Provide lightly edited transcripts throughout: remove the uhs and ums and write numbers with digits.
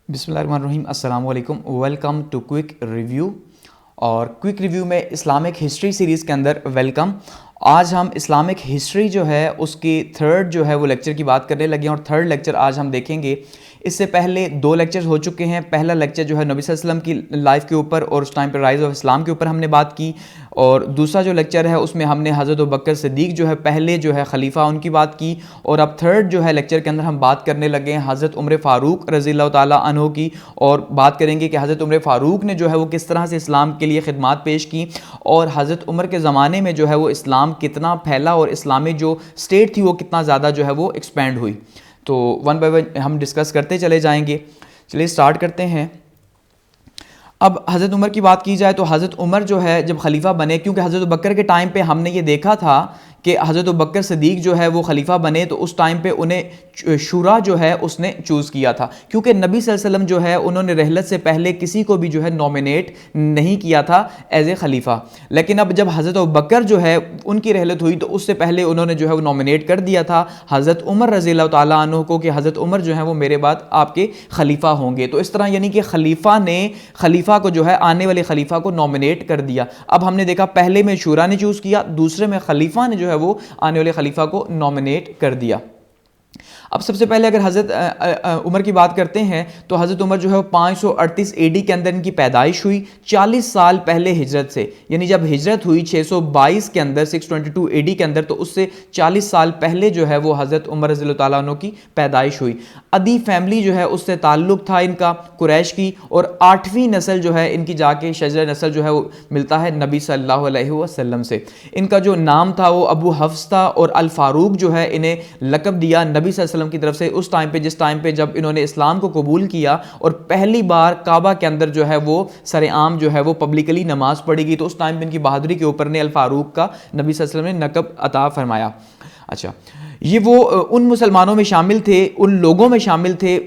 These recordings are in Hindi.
बिस्मिल्लाहिर्रहमानिर्रहीम, अस्सलाम वालेकुम, वेलकम टू क्विक रिव्यू। और क्विक रिव्यू में इस्लामिक हिस्ट्री सीरीज़ के अंदर वेलकम। आज हम इस्लामिक हिस्ट्री जो है उसकी थर्ड जो है वो लेक्चर की बात करने लगे हैं और थर्ड लेक्चर आज हम देखेंगे। इससे पहले दो लेक्चर्स हो चुके हैं। पहला लेक्चर जो है नबी सल्लल्लाहु अलैहि वसल्लम की लाइफ के ऊपर और उस टाइम पर राइज़ ऑफ इस्लाम के ऊपर हमने बात की, और दूसरा जो लेक्चर है उसमें हमने हज़रत अबू बकर सिद्दीक़ जो है पहले जो है खलीफा उनकी बात की, और अब थर्ड जो है लेक्चर के अंदर हम बात करने लगे हैं हज़रत उमर फ़ारूक रज़ियल्लाहु ताला अन्हु की, और बात करेंगे कि हज़रत उमर फ़ारूक ने जो है वो किस तरह से इस्लाम के लिए खिदमात पेश की, और हज़रत उमर के ज़माने में जो है वो इस्लाम कितना फैला और इस्लामी जो स्टेट थी वो कितना ज़्यादा जो है वो एक्सपेंड हुई। तो वन बाय वन हम डिस्कस करते चले जाएंगे। चलिए स्टार्ट करते हैं। अब हज़रत उमर की बात की जाए तो हज़रत उमर जो है जब खलीफा बने, क्योंकि हज़रत बकर के टाइम पे हमने ये देखा था कि हज़रत बकर सिद्दीक़ जो है वो खलीफा बने तो उस टाइम पे उन्हें शूरा जो है उसने चूज़ किया था, क्योंकि नबी सल्लल्लाहु अलैहि वसल्लम जो है उन्होंने रहलत से पहले किसी को भी जो है नॉमिनेट नहीं किया था एज ए खलीफा। लेकिन अब जब हज़रत बकर जो है उनकी रहलत हुई तो उससे पहले उन्होंने जो है वो नॉमिनेट कर दिया था हज़रत उमर रज़ियल्लाहु ताला अन्हु को कि हज़रत उमर जो है वो मेरे बाद आपके खलीफा होंगे। तो इस तरह यानी कि खलीफा ने खलीफा को जो है आने वाले खलीफा को नॉमिनेट कर दिया। अब हमने देखा पहले में शूरा ने चूज़ किया, दूसरे में खलीफा ने जो है वो आने वाले खलीफा को नॉमिनेट कर दिया। अब सबसे पहले अगर हज़रत उमर की बात करते हैं तो हज़रत उमर जो है वो 538 AD के अंदर इनकी पैदाइश हुई, 40 साल पहले हिजरत से, यानी जब हिजरत हुई 622 के अंदर 622 AD के अंदर, तो उससे 40 साल पहले जो है वो हज़रत उमर रज़ियल्लाहु ताला अन्हु की पैदाइश हुई। अदी फैमिली जो है उससे ताल्लुक़ था इनका कुरैश की, और 8वीं नस्ल जो है इनकी जाके शजर नस्ल जो है वो मिलता है नबी सल्लल्लाहु अलैहि वसल्लम से। इनका जो नाम था वो अबू हफ्स था, और अल फारूक जो है इन्हें लक़ब दिया नबी सल्लल्लाहु अलैहि वसल्लम की तरफ से उस टाइम पे, जिस टाइम पे जब इन्होंने इस्लाम को कबूल किया और पहली बार काबा के अंदर जो है वो सरेआम जो है वो पब्लिकली नमाज पढ़ी गई, तो उस टाइम पे इनकी बहादुरी के ऊपर ने अल फारूक का नबी सल्लल्लाहु अलैहि वसल्लम ने नक़ब अता फरमाया। अच्छा, ये वो उन मुसलमानों में शामिल थे, उन लोगों में शामिल थे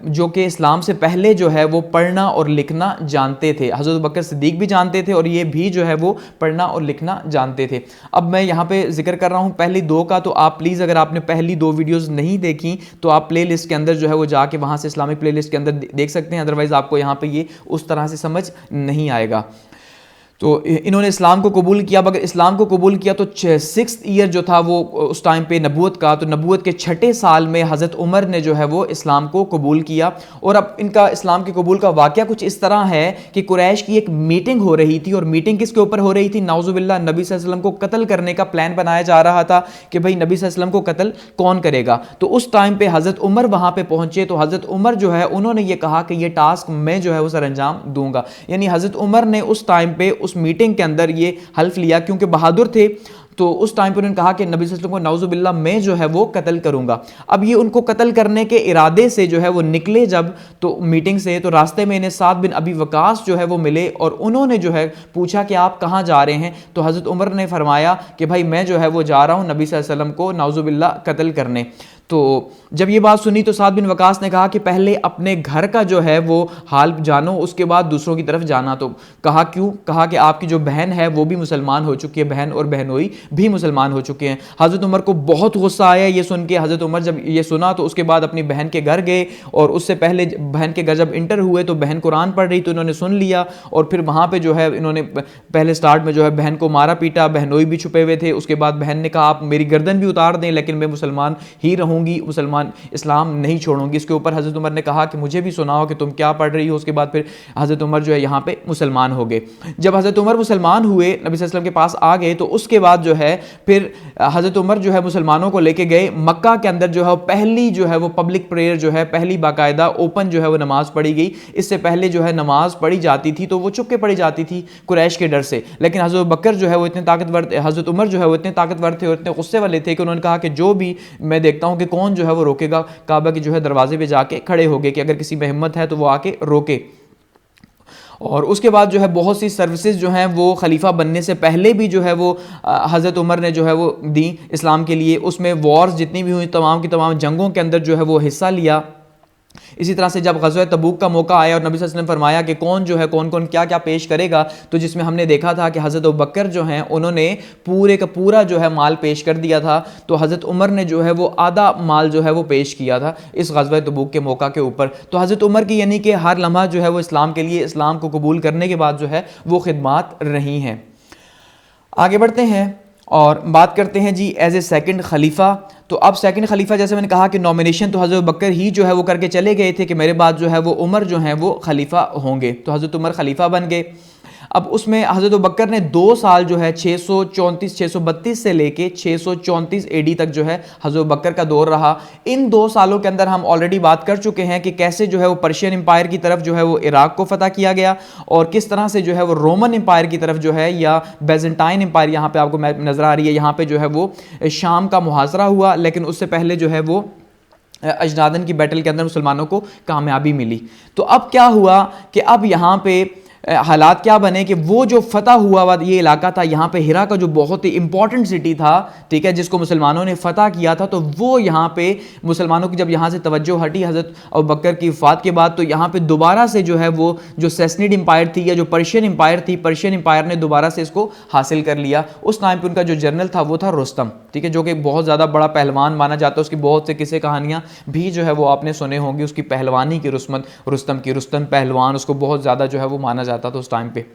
जो कि इस्लाम से पहले जो है वो पढ़ना और लिखना जानते थे। हज़रत बकर सिद्दीक़ भी जानते थे और ये भी जो है वो पढ़ना और लिखना जानते थे। अब मैं यहाँ पे जिक्र कर रहा हूँ पहली दो का, तो आप प्लीज़ अगर आपने पहली दो वीडियोस नहीं देखी तो आप प्ले लिस्ट के अंदर जो है वो जाके वहाँ से इस्लामिक प्ले लिस्ट के अंदर देख सकते हैं, अदरवाइज़ आपको यहाँ पर ये उस तरह से समझ नहीं आएगा। तो इन्होंने इस्लाम को कबूल किया। अगर इस्लाम को कबूल किया तो 6th ईयर जो था वो उस टाइम पे नबूवत का, तो नबूवत के 6ठे साल में हज़रत उमर ने जो है वो इस्लाम को कबूल किया। और अब इनका इस्लाम के कबूल का वाक़या कुछ इस तरह है कि कुरैश की एक मीटिंग हो रही थी, और मीटिंग किसके ऊपर हो रही थी? नाउज़ुबिल्लाह, नबी सल्लल्लाहु अलैहि वसल्लम को कत्ल करने का प्लान बनाया जा रहा था कि भाई नबी सल्लल्लाहु अलैहि वसल्लम को कत्ल कौन करेगा। तो उस टाइम पर हज़रत उमर वहाँ पर पहुँचे, तो हज़रत उमर जो है उन्होंने ये कहा कि ये टास्क मैं जो है वो सर अंजाम दूंगा। यानी हज़रत उमर ने उस टाइम पर उस मीटिंग के अंदर ये हल्फ लिया, क्योंकि बहादुर थे, तो उस टाइम पर उन्होंने कहा कि नबी सल्लल्लाहु अलैहि वसल्लम को नाउज़ुबिल्लाह मैं जो है वो कत्ल करूंगा। अब ये उनको कत्ल करने के इरादे से जो है वो निकले जब तो मीटिंग से, तो रास्ते में इन्हें साद बिन अबी वकास जो है वो मिले, और उन्होंने जो है पूछा कि आप कहाँ जा रहे हैं? तो हज़रत उमर ने फरमाया कि भाई मैं जो है वो जा रहा हूँ नबी सल्लल्लाहु अलैहि वसल्लम को नाउज़ुबिल्लाह कत्ल करने। तो जब ये बात सुनी तो साद बिन वकास ने कहा कि पहले अपने घर का जो है वो हाल जानो, उसके बाद दूसरों की तरफ जाना। तो कहा क्यों? कहा कि आपकी जो बहन है वो भी मुसलमान हो चुकी है, बहन और बहनोई भी मुसलमान हो चुके हैं। हज़रत उमर को बहुत गुस्सा आया ये सुन के। हज़रत उमर जब ये सुना तो उसके बाद अपनी बहन के घर गए, और उससे पहले बहन के घर जब इंटर हुए तो बहन कुरान पढ़ रही तो इन्होंने सुन लिया, और फिर वहाँ पर जो है इन्होंने पहले स्टार्ट में जो है बहन को मारा पीटा, बहनोई भी छुपे हुए थे। उसके बाद बहन ने कहा आप मेरी गर्दन भी उतार दें लेकिन मैं मुसलमान ही रहूँगी, मुसलमान इस्लाम नहीं छोड़ूंगी। इसके ऊपर हज़रत उमर ने कहा कि मुझे भी सुनाओ कि तुम क्या पढ़ रही हो। उसके बाद फिर हज़रत उमर जो है यहाँ पे मुसलमान हो गए। जब हज़रत उमर मुसलमान हुए, नबी सल्लल्लाहु अलैहि वसल्लम के पास आ गए, तो उसके बाद जो है फिर हज़रत उमर जो है मुसलमानों को लेके गए मक्का के अंदर, जो है पहली जो है वो पब्लिक प्रेयर जो है पहली बाकायदा ओपन जो है वो नमाज पढ़ी गई। इससे पहले जो है नमाज पढ़ी जाती थी तो वो चुप के पढ़ी जाती थी कुरैश के डर से, लेकिन हज़रत बकर जो है वो इतने ताकतवर, हज़रत उमर जो है वो इतने ताकतवर थे और इतने गुस्से वाले थे कि उन्होंने कहा कि जो भी मैं देखता हूँ कि कौन जो है वो रोकेगा, काबा के जो है दरवाजे पे जाके खड़े हो गए कि अगर किसी में हिम्मत है तो वो आके रोके। और उसके बाद जो है बहुत सी सर्विसेज जो हैं वो खलीफा बनने से पहले भी जो है वो हज़रत उमर ने जो है वो दी इस्लाम के लिए। उसमें वॉर्स जितनी भी हुई तमाम की तमाम जंगों के अंदर जो है वो हिस्सा लिया। इसी तरह से जब ग़ज़वा तबूक का मौका आया और नबी सल्लल्लाहु अलैहि वसल्लम फरमाया कि कौन जो है कौन कौन क्या क्या पेश करेगा, तो जिसमें हमने देखा था कि हज़रत अबू बकर जो हैं उन्होंने पूरे का पूरा जो है माल पेश कर दिया था, तो हज़रत उमर ने जो है वो आधा माल जो है वो पेश किया था इस ग़ज़वा तबूक के मौका के ऊपर। तो हज़रत उमर की यानी कि हर लम्हा जो है वो इस्लाम के लिए, इस्लाम को कबूल करने के बाद जो है वो खिदमात रही हैं। आगे बढ़ते हैं और बात करते हैं जी एज ए सेकंड खलीफा। तो अब सेकंड खलीफा, जैसे मैंने कहा कि नॉमिनेशन तो हज़रत बकर ही जो है वो करके चले गए थे कि मेरे बाद जो है वो उमर जो है वो खलीफा होंगे, तो हज़रत उमर खलीफा बन गए। अब उसमें हज़रत बकर ने 2 साल जो है 632 से लेके 634 एडी तक जो है हज़रत बकर का दौर रहा। इन 2 सालों के अंदर हम ऑलरेडी बात कर चुके हैं कि कैसे जो है वो पर्शियन एम्पायर की तरफ जो है वो इराक को फतह किया गया और किस तरह से जो है वो रोमन एम्पायर की तरफ जो है या बेजेंटाइन एम्पायर, यहाँ पे आपको मैप नज़र आ रही है, यहाँ पे जो है वो शाम का मुहासरा हुआ, लेकिन उससे पहले जो है वो अजनादन की बैटल के अंदर मुसलमानों को कामयाबी मिली। तो अब क्या हुआ कि अब यहाँ पे हालात क्या बने कि वो जो फतह हुआ हुआ ये इलाका था, यहाँ पे हिरा का जो बहुत ही इंपॉर्टेंट सिटी था, ठीक है, जिसको मुसलमानों ने फतह किया था, तो वो यहाँ पे मुसलमानों की जब यहाँ से तवज्जो हटी हज़रत अबू बकर की वफ़ात के बाद, तो यहाँ पे दोबारा से जो है वो जो सैसनिड एम्पायर थी या जो पर्शियन एम्पायर थी, पर्शियन एम्पायर ने दोबारा से इसको हासिल कर लिया। उस टाइम पर उनका जो जनरल था वो था रुस्तम, ठीक है, जो कि बहुत ज़्यादा बड़ा पहलवान माना जाता है। उसकी बहुत से किस्से कहानियाँ भी जो है वो आपने सुने होंगे, उसकी पहलवानी की रुस्तम की, रुस्तम पहलवान, उसको बहुत ज़्यादा जो है वो माना जाता था उस टाइम पे।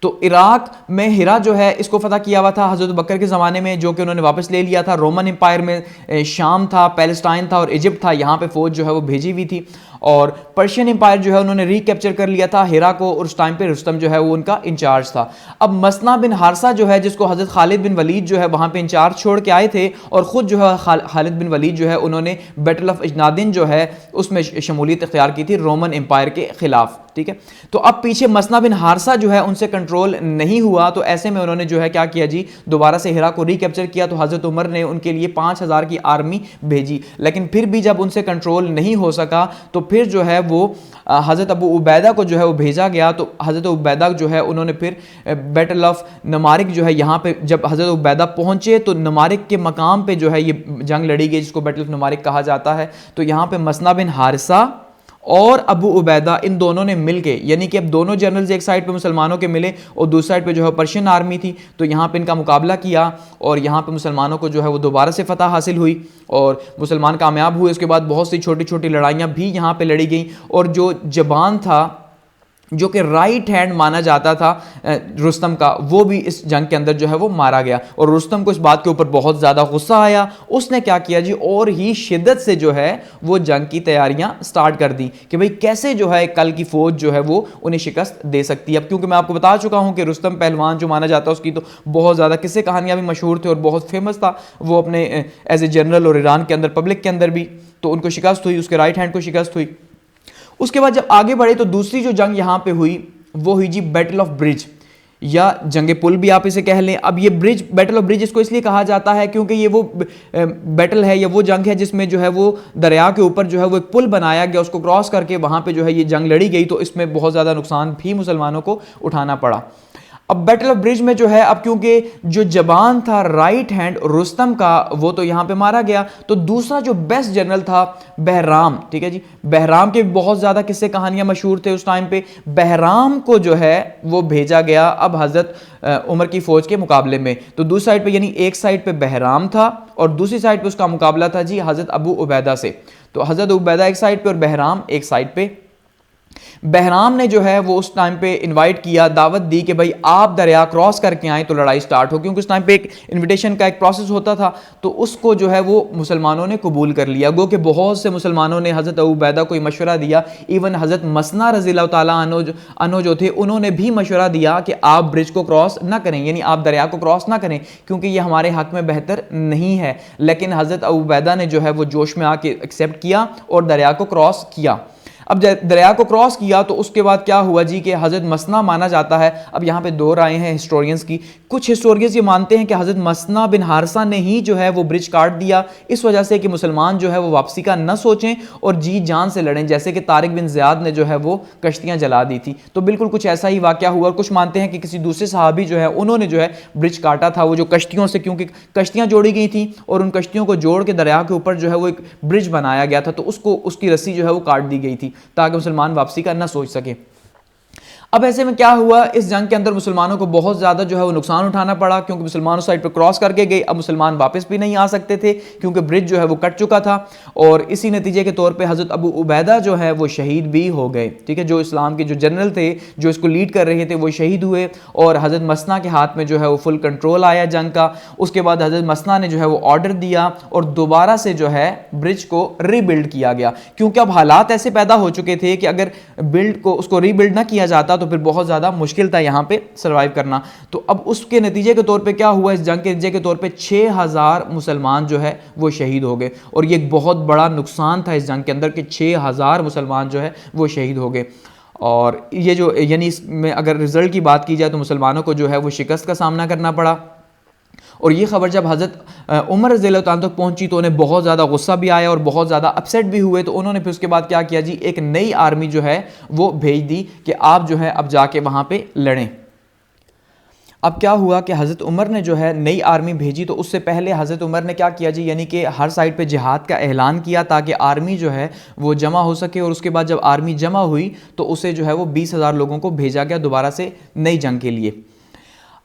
तो इराक में हिरा जो है इसको फतह किया हुआ था हज़रत बकर के ज़माने में, जो कि उन्होंने वापस ले लिया था। रोमन एम्पायर में शाम था, पैलेस्टाइन था और इजिप्ट था, यहाँ पे फ़ौज जो है वो भेजी हुई थी। और पर्शियन एम्पायर जो है उन्होंने रिकैप्चर कर लिया था हिरा को, और उस टाइम पे रुस्तम जो है वो उनका इंचार्ज था। अब मसना बिन हारसा जो है, जिसको हज़रत खालिद बिन वलीद जो है वहाँ पे इंचार्ज छोड़ के आए थे, और ख़ुद जो है खालिद बिन वलीद जो है उन्होंने बैटल ऑफ अजनादिन जो है उसमें शमूलियत इख्तियार की थी रोमन एम्पायर के ख़िलाफ़, ठीक है। तो अब पीछे मसना बिन हारसा जो है उनसे कंट्रोल नहीं हुआ, तो ऐसे में उन्होंने जो है क्या किया जी, दोबारा से हिरा को रिकैप्चर किया। तो हज़रत उमर ने उनके लिए 5000 की आर्मी भेजी, लेकिन फिर भी जब उनसे कंट्रोल नहीं हो सका तो फिर जो है वो हज़रत अबू उबैदा को जो है वो भेजा गया। तो हज़रत उबैदा जो है उन्होंने फिर बैटल ऑफ नमारिक जो है, यहाँ पे जब हज़रत उबैदा पहुँचे तो नमारिक के मकाम पे जो है ये जंग लड़ी गई, जिसको बैटल ऑफ नमारिक कहा जाता है। तो यहाँ पे मसना बिन हारिसा और अबू उबैदा, इन दोनों ने मिलके, यानी कि अब दोनों जनरल्स एक साइड पे मुसलमानों के मिले और दूसरी साइड पे जो है पर्शियन आर्मी थी, तो यहाँ पे इनका मुकाबला किया और यहाँ पे मुसलमानों को जो है वो दोबारा से फतह हासिल हुई और मुसलमान कामयाब हुए। उसके बाद बहुत सी छोटी छोटी लड़ाइयाँ भी यहाँ पे लड़ी गई, और जो जबान था, जो कि राइट हैंड माना जाता था रुस्तम का, वो भी इस जंग के अंदर जो है वो मारा गया। और रुस्तम को इस बात के ऊपर बहुत ज़्यादा गुस्सा आया। उसने क्या किया जी, और ही शिद्दत से जो है वो जंग की तैयारियां स्टार्ट कर दी कि भाई कैसे जो है कल की फ़ौज जो है वो उन्हें शिकस्त दे सकती है। अब क्योंकि मैं आपको बता चुका हूँ कि रुस्तम पहलवान जो माना जाता है उसकी तो बहुत ज़्यादा किस्से कहानियाँ भी मशहूर थे और बहुत फेमस था वो अपने एज ए जनरल, और ईरान के अंदर पब्लिक के अंदर भी, तो उनको शिकस्त हुई, उसके राइट हैंड को शिकस्त हुई। उसके बाद जब आगे बढ़े तो दूसरी जो जंग यहाँ पे हुई वो हुई जी बैटल ऑफ ब्रिज, या जंग पुल भी आप इसे कह लें। अब ये ब्रिज, बैटल ऑफ ब्रिज इसको इसलिए कहा जाता है क्योंकि ये वो बैटल है या वो जंग है जिसमें जो है वो दरिया के ऊपर जो है वो एक पुल बनाया गया, उसको क्रॉस करके वहाँ पे जो है ये जंग लड़ी गई। तो इसमें बहुत ज़्यादा नुकसान भी मुसलमानों को उठाना पड़ा। अब बैटल ऑफ ब्रिज में जो है, अब क्योंकि जो जबान था राइट हैंड रुस्तम का वो तो यहाँ पे मारा गया, तो दूसरा जो बेस्ट जनरल था बहराम, ठीक है जी, बहराम के बहुत ज़्यादा किस्से कहानियाँ मशहूर थे उस टाइम पे। बहराम को जो है वो भेजा गया अब हज़रत उमर की फ़ौज के मुकाबले में। तो दूसरी साइड पे, यानी एक साइड पे बहराम था और दूसरी साइड पे उसका मुकाबला था जी हज़रत अबू उबैदा से। तो हज़रत उबैदा एक साइड पे और बहराम एक साइड पे। बहराम ने जो है वो उस टाइम पे इनवाइट किया, दावत दी कि भाई आप दरिया क्रॉस करके आए तो लड़ाई स्टार्ट हो, क्योंकि उस टाइम पे एक इनविटेशन का एक प्रोसेस होता था। तो उसको जो है वो मुसलमानों ने कबूल कर लिया। गो कि बहुत से मुसलमानों ने हज़रत अबू उबैदा को मशवरा दिया, इवन हज़रत मसना रज़ियल्लाहु ताला अन्हु जो थे उन्होंने भी मशवरा दिया कि आप ब्रिज को क्रॉस ना करें, यानी आप दरिया को क्रॉस ना करें, क्योंकि ये हमारे हक में बेहतर नहीं है। लेकिन हज़रत अबू उबैदा ने जो है वो जोश में आके एक्सेप्ट किया और दरिया को क्रॉस किया। अब दरिया को क्रॉस किया तो उसके बाद क्या हुआ जी कि हज़रत मसना माना जाता है। अब यहाँ पे दो राय हैं हिस्टोरियंस की। कुछ हिस्टोरियंस ये मानते हैं कि हज़रत मसना बिन हारसा ने ही जो है वो ब्रिज काट दिया, इस वजह से कि मुसलमान जो है वो वापसी का न सोचें और जी जान से लड़ें, जैसे कि तारिक बिन ज़ियाद ने जो है वो कश्तियाँ जला दी थी। तो बिल्कुल कुछ ऐसा ही वाक़या हुआ। और कुछ मानते हैं कि किसी दूसरे सहाबी जो है उन्होंने जो है ब्रिज काटा था, वो जो कश्तियों से, क्योंकि कश्तियाँ जोड़ी गई थी और उन कश्तियों को जोड़ के दरिया के ऊपर जो है वो एक ब्रिज बनाया गया था, तो उसकी रस्सी जो है वो काट दी गई थी ताकि मुसलमान वापसी का ना सोच सके। अब ऐसे में क्या हुआ, इस जंग के अंदर मुसलमानों को बहुत ज़्यादा जो है वो नुकसान उठाना पड़ा, क्योंकि मुसलमान उस साइड पर क्रॉस करके गए। अब मुसलमान वापस भी नहीं आ सकते थे क्योंकि ब्रिज जो है वो कट चुका था। और इसी नतीजे के तौर पे हज़रत अबू उबैदा जो है वो शहीद भी हो गए। ठीक है, जो इस्लाम के जो जनरल थे जो इसको लीड कर रहे थे वो शहीद हुए और हज़रत मसना के हाथ में जो है वो फुल कंट्रोल आया जंग का। उसके बाद हज़रत मसना ने जो है वो ऑर्डर दिया और दोबारा से जो है ब्रिज को रीबिल्ड किया गया, क्योंकि अब हालात ऐसे पैदा हो चुके थे कि अगर बिल्ड को उसको रीबिल्ड ना किया जाता तो फिर बहुत ज़्यादा मुश्किल था यहाँ पे सरवाइव करना। तो अब उसके नतीजे के तौर पे क्या हुआ, इस जंग के नतीजे के तौर पे 6000 मुसलमान जो है वो शहीद हो गए। और ये एक बहुत बड़ा नुकसान था इस जंग के अंदर कि 6000 मुसलमान जो है वो शहीद हो गए। और ये जो यानी इसमें अगर रिजल्ट की बात की जाए तो मुसलमानों को जो है वो शिकस्त का सामना करना पड़ा। और ये खबर जब हज़रत उमर रज़ियल्लाहु ताला तक पहुंची तो उन्हें बहुत ज़्यादा गुस्सा भी आया और बहुत ज़्यादा अपसेट भी हुए। तो उन्होंने फिर उसके बाद क्या किया जी, एक नई आर्मी जो है वो भेज दी कि आप जो है अब जाके वहाँ पे लड़ें। अब क्या हुआ कि हज़रत उमर ने जो है नई आर्मी भेजी, तो उससे पहले हज़रत उमर ने क्या किया जी, यानी कि हर साइड पे जिहाद का ऐलान किया ताकि आर्मी जो है वो जमा हो सके। और उसके बाद जब आर्मी जमा हुई तो उसे जो है वो 20,000 लोगों को भेजा गया दोबारा से नई जंग के लिए।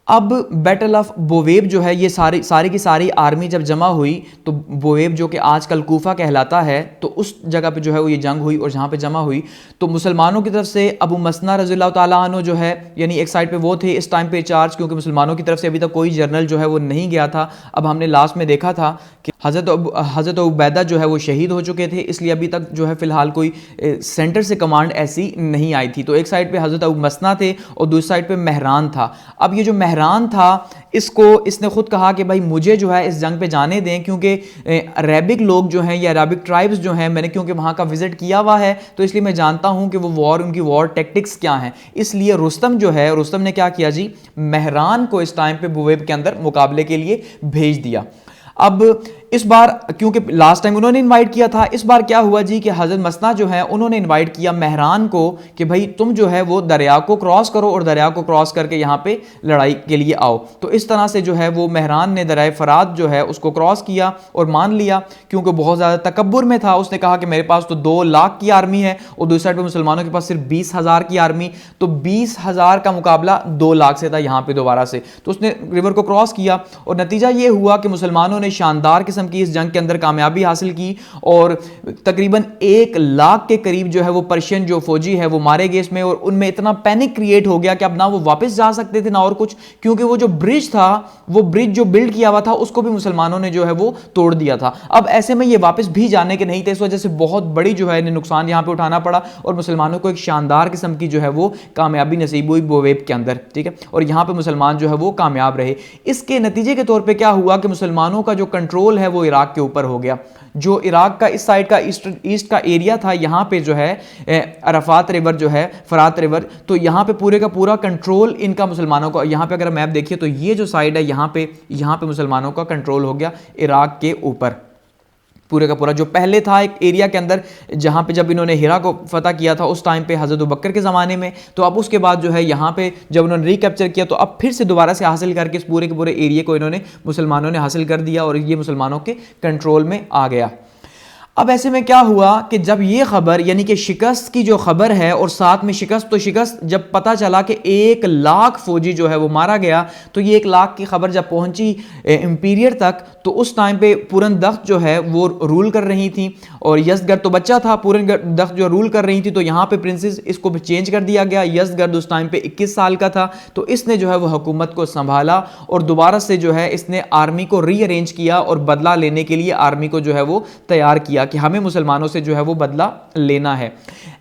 अब बैटल ऑफ बोवेब जो है, ये सारी की सारी आर्मी जब जमा हुई तो बोवेब जो कि आजकल कूफा कहलाता है, तो उस जगह पे जो है वो ये जंग हुई। और जहाँ पे जमा हुई तो मुसलमानों की तरफ से अबू मसना रज़ियल्लाहु ताला अन्हु जो है, यानी एक साइड पे वो थे इस टाइम पे चार्ज, क्योंकि मुसलमानों की तरफ से अभी तक कोई जर्नल जो है वो नहीं गया था। अब हमने लास्ट में देखा था कि हज़रत उबैदा जो है वो शहीद हो चुके थे, इसलिए अभी तक जो है फ़िलहाल कोई सेंटर से कमांड ऐसी नहीं आई थी। तो एक साइड पे हज़रत अबू मसना थे और दूसरी साइड पे महरान था। अब ये जो महरान था इसने खुद कहा कि भाई मुझे जो है इस जंग पे जाने दें, क्योंकि अरेबिक लोग जो हैं या अरेबिक ट्राइब्स जो हैं, मैंने क्योंकि वहाँ का विजिट किया हुआ है तो इसलिए मैं जानता हूँ कि वो उनकी वॉर टैक्टिक्स क्या हैं। इसलिए रुस्तम ने क्या किया जी, महरान को इस टाइम पे बुवेब के अंदर मुकाबले के लिए भेज दिया। अब इस बार क्योंकि लास्ट टाइम उन्होंने इनवाइट किया था, इस बार क्या हुआ जी कि हज़रत मसना जो है उन्होंने इनवाइट किया महरान को कि भाई तुम जो है वो दरिया को क्रॉस करो और दरिया को क्रॉस करके यहाँ पे लड़ाई के लिए आओ। तो इस तरह से जो है वो महरान ने दरिया फरात जो है उसको क्रॉस किया और मान लिया, क्योंकि बहुत ज़्यादा तकब्बुर में था। उसने कहा कि मेरे पास तो 2 लाख की आर्मी है और दूसरी साइड पर मुसलमानों के पास सिर्फ 20,000 की आर्मी, तो 20,000 का मुकाबला 2 लाख से था यहाँ पे दोबारा से। तो उसने रिवर को क्रॉस किया और नतीजा ये हुआ कि मुसलमानों ने शानदार किस्म की इस जंग के अंदर कामयाबी हासिल की और तकरीबन 1 लाख के करीब जो है वो पर्शियन जो फौजी है वो मारे गए इसमें। और उनमें इतना पैनिक क्रिएट हो गया कि अब ना वो वापस जा सकते थे ना और कुछ, क्योंकि वो जो ब्रिज था, वो ब्रिज जो बिल्ड किया हुआ था उसको भी मुसलमानों ने जो है वो तोड़ दिया था। अब ऐसे में ये वापस भी जाने के नहीं थे, इस वजह से बहुत बड़ी जो है इन्हें नुकसान यहाँ पे उठाना पड़ा और मुसलमानों को एक शानदार किस्म की जो है वो कामयाबी नसीब हुई बोवेब के अंदर। ठीक है, और यहाँ पे मुसलमान जो है वो कामयाब रहे। इसके नतीजे के तौर पे क्या हुआ कि मुसलमानों का जो कंट्रोल है वो इराक के ऊपर हो गया। जो इराक का इस साइड का ईस्ट का एरिया था, यहाँ पे जो है अरफात रिवर जो है, फरात रिवर, तो यहाँ पे पूरे का पूरा कंट्रोल इनका मुसलमानों का, यहाँ पे अगर मैप देखिए तो ये जो साइड है यहाँ पे मुसलमानों का कंट्रोल हो गया इराक के ऊपर पूरे का पूरा। जो पहले था एक एरिया के अंदर जहाँ पे जब इन्होंने हिरा को फतह किया था उस टाइम पे हज़रत बकर के ज़माने में, तो अब उसके बाद जो है यहाँ पे जब उन्होंने रिकैप्चर किया तो अब फिर से दोबारा से हासिल करके इस पूरे के पूरे एरिया को इन्होंने मुसलमानों ने हासिल कर दिया और ये मुसलमानों के कंट्रोल में आ गया। अब ऐसे में क्या हुआ कि जब ये खबर यानी कि शिकस्त की जो खबर है और साथ में शिकस्त जब पता चला कि 1 लाख फौजी जो है वो मारा गया, तो ये 1 लाख की खबर जब पहुंची इंपीरियर तक तो उस टाइम पे पुरनदख्त जो है वो रूल कर रही थी और यज़दगर्द तो बच्चा था, पुरनदख्त जो रूल कर रही थी। तो यहाँ पे प्रिंसेस इसको भी चेंज कर दिया गया। यज़दगर्द उस टाइम पे 21 साल का था, तो इसने जो है वो हुकूमत को संभाला और दोबारा से जो है इसने आर्मी को रीअरेंज किया और बदला लेने के लिए आर्मी को जो है वो तैयार किया कि हमें मुसलमानों से जो है वो बदला लेना है।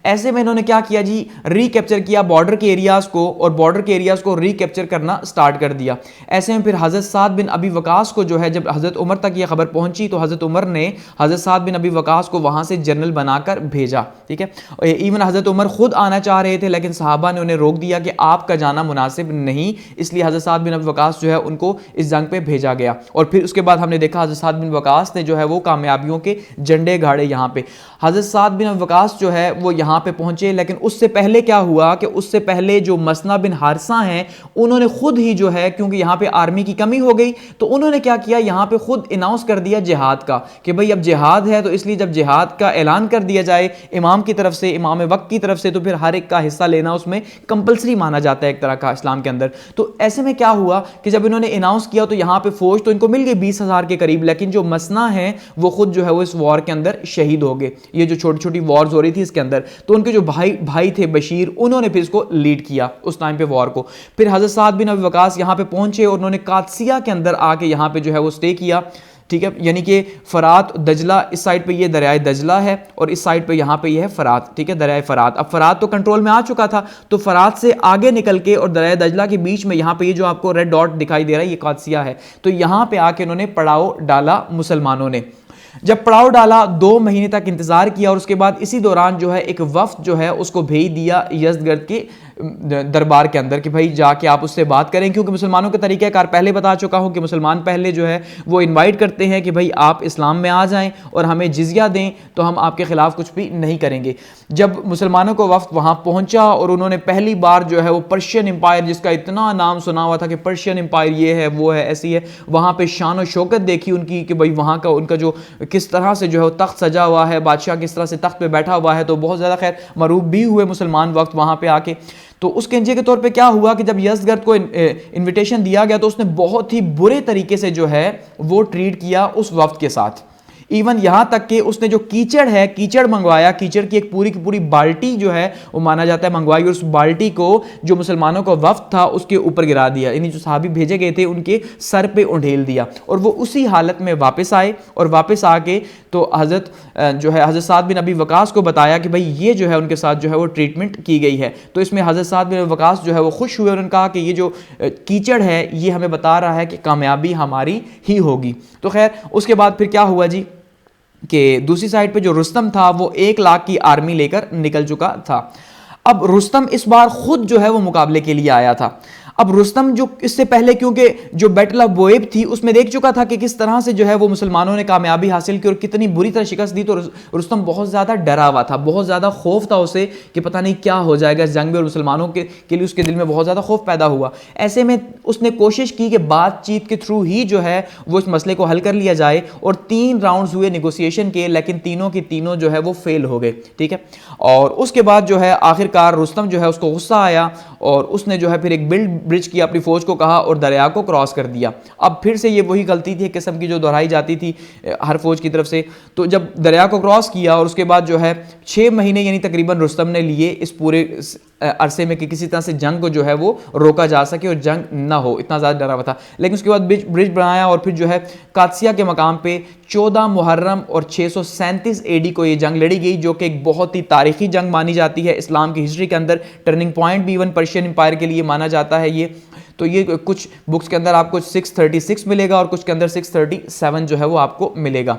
ऐसे में इन्होंने क्या किया जी, रिकैप्चर किया बॉर्डर के एरियाज को, और बॉर्डर के एरियाज को रिकैप्चर करना स्टार्ट कर दिया। ऐसे में फिर हज़रत साद बिन अबी वकास को जो है, जब हज़रत उमर तक ये खबर पहुंची तो हज़रत उमर ने हज़रत साद बिन अबी वकास को वहां से जनरल बनाकर भेजा। ठीक है, इवन हज़रत उमर खुद आना चाह रहे थे, लेकिन सहाबा ने उन्हें रोक दिया कि आपका जाना मुनासिब नहीं, इसलिए हज़रत साद बिन अबी वकास जो है उनको इस जंग पे भेजा गया। और फिर उसके बाद हमने देखा हज़रत साद बिन वकास ने जो है वो कामयाबियों के झंडे गाड़े यहाँ पे। हज़रत साद बिन वकास जो है वो यहाँ पे पहुंचे, लेकिन उससे पहले क्या हुआ कि उससे पहले जो मसना बिन हारसा हैं उन्होंने खुद ही जो है, क्योंकि यहाँ पे आर्मी की कमी हो गई, तो उन्होंने क्या किया, यहाँ पे खुद अनाउंस कर दिया जिहाद का कि भाई अब जिहाद है, तो इसलिए जब जिहाद का ऐलान कर दिया जाए इमाम की तरफ से, इमाम वक्त की तरफ से, तो फिर हर एक का हिस्सा लेना उसमें कंपलसरी माना जाता है एक तरह का इस्लाम के अंदर। तो ऐसे में क्या हुआ कि जब इन्होंने अनाउंस किया तो यहाँ पे फौज तो इनको मिल गई 20,000 के करीब, लेकिन जो मसना है वो खुद जो है वो इस वॉर के अंदर शहीद हो गए। ये जो छोटी छोटी वॉर्स हो रही थी इसके अंदर, तो उनके जो भाई थे बशीर, उन्होंने फिर इसको लीड किया उस टाइम पे वॉर को। फिर हज़रत साद बिन अबी वकास यहाँ पे पहुंचे और उन्होंने कादसिया के अंदर आके यहाँ पे जो है वो स्टे किया। ठीक है, यानी कि फरात दजला, इस साइड पे ये दरियाए दजला है और इस साइड पे यहाँ पे ये है फरात। ठीक है, दरियाए फरात। अब फरात तो कंट्रोल में आ चुका था, तो फरात से आगे निकल के और दरियाए दजला के बीच में यहाँ पे ये जो आपको रेड डॉट दिखाई दे रहा है ये कादसिया है। तो यहाँ पे आके उन्होंने पड़ाव डाला मुसलमानों ने। जब पड़ाव डाला 2 महीने तक इंतजार किया और उसके बाद इसी दौरान जो है एक वफ्द जो है उसको भेज दिया यज़दगर्द के दरबार के अंदर कि भाई जाके आप उससे बात करें, क्योंकि मुसलमानों के तरीक़ाकार पहले बता चुका हूं कि मुसलमान पहले जो है वो इनवाइट करते हैं कि भाई आप इस्लाम में आ जाएं और हमें जिज़िया दें तो हम आपके खिलाफ कुछ भी नहीं करेंगे। जब मुसलमानों को वफ्द वहां पहुंचा और उन्होंने पहली बार जो है वो पर्शियन एम्पायर, जिसका इतना नाम सुना हुआ था कि पर्शियन एम्पायर ये है वो है ऐसी है, वहां पर शान और शौकत देखी उनकी कि भाई वहां का उनका जो किस तरह से जो है तख्त सजा हुआ है, बादशाह किस तरह से तख्त पे बैठा हुआ है, तो बहुत ज़्यादा खैर मरूब भी हुए मुसलमान वक्त वहां पे आके। तो उसके नतीजे के तौर पे क्या हुआ कि जब यज़दगर्द को इनविटेशन दिया गया तो उसने बहुत ही बुरे तरीके से जो है वो ट्रीट किया उस वफ्द के साथ। इवन यहां तक कि उसने जो कीचड़ है, कीचड़ मंगवाया, कीचड़ की एक पूरी की पूरी बाल्टी जो है वो माना जाता है मंगवाई, और उस बाल्टी को जो मुसलमानों का वफ्द था उसके ऊपर गिरा दिया, यानी जो सहाबी भेजे गए थे उनके सर पे उंडेल दिया, और वो उसी हालत में वापस आए। और वापस आके तो हज़रत जो है हज़रत साद बिन अबी वकास को बताया कि भाई ये जो है उनके साथ जो है वो ट्रीटमेंट की गई है। तो इसमें हज़रत साद बिन अबी वकास जो है वो खुश हुए, उन्होंने कहा कि ये जो कीचड़ है ये हमें बता रहा है कि कामयाबी हमारी ही होगी। तो खैर उसके बाद फिर क्या हुआ जी कि दूसरी साइड पे जो रुस्तम था वो 1 लाख की आर्मी लेकर निकल चुका था। अब रुस्तम इस बार खुद जो है वो मुकाबले के लिए आया था। अब रुस्तम जो इससे पहले क्योंकि जो बैटल ऑफ बोएब थी उसमें देख चुका था कि किस तरह से जो है वो मुसलमानों ने कामयाबी हासिल की और कितनी बुरी तरह शिकस्त दी, तो रुस्तम बहुत ज़्यादा डरा हुआ था, बहुत ज़्यादा खौफ था उसे कि पता नहीं क्या हो जाएगा इस जंग में, और मुसलमानों के लिए उसके दिल में बहुत ज़्यादा खौफ पैदा हुआ। ऐसे में उसने कोशिश की कि बातचीत के थ्रू ही जो है वो इस मसले को हल कर लिया जाए, और 3 राउंड्स हुए नेगोशिएशन के, लेकिन तीनों की तीनों जो है वो फेल हो गए। ठीक है, और उसके बाद जो है आखिरकार रुस्तम जो है उसको गुस्सा आया और उसने जो है फिर एक ब्रिज की अपनी फौज को कहा और दरिया को क्रॉस कर दिया। अब फिर से ये वही गलती थी एक किस्म की जो दोहराई जाती थी हर फौज की तरफ से। तो जब दरिया को क्रॉस किया और उसके बाद जो है 6 महीने यानी तकरीबन रुस्तम ने लिए इस पूरे अरसे में कि किसी तरह से जंग को जो है वो रोका जा सके और जंग ना हो, इतना ज़्यादा डरा हुआ था। लेकिन उसके बाद ब्रिज बनाया और फिर जो है कादसिया के मकाम पे 14 मुहर्रम और 637 AD को ये जंग लड़ी गई, जो कि एक बहुत ही तारीखी जंग मानी जाती है इस्लाम की हिस्ट्री के अंदर। टर्निंग पॉइंट भी इवन पर्शियन एम्पायर के लिए माना जाता है ये। तो ये कुछ बुक्स के अंदर आपको 636 मिलेगा और कुछ के अंदर 637 जो है वो आपको मिलेगा।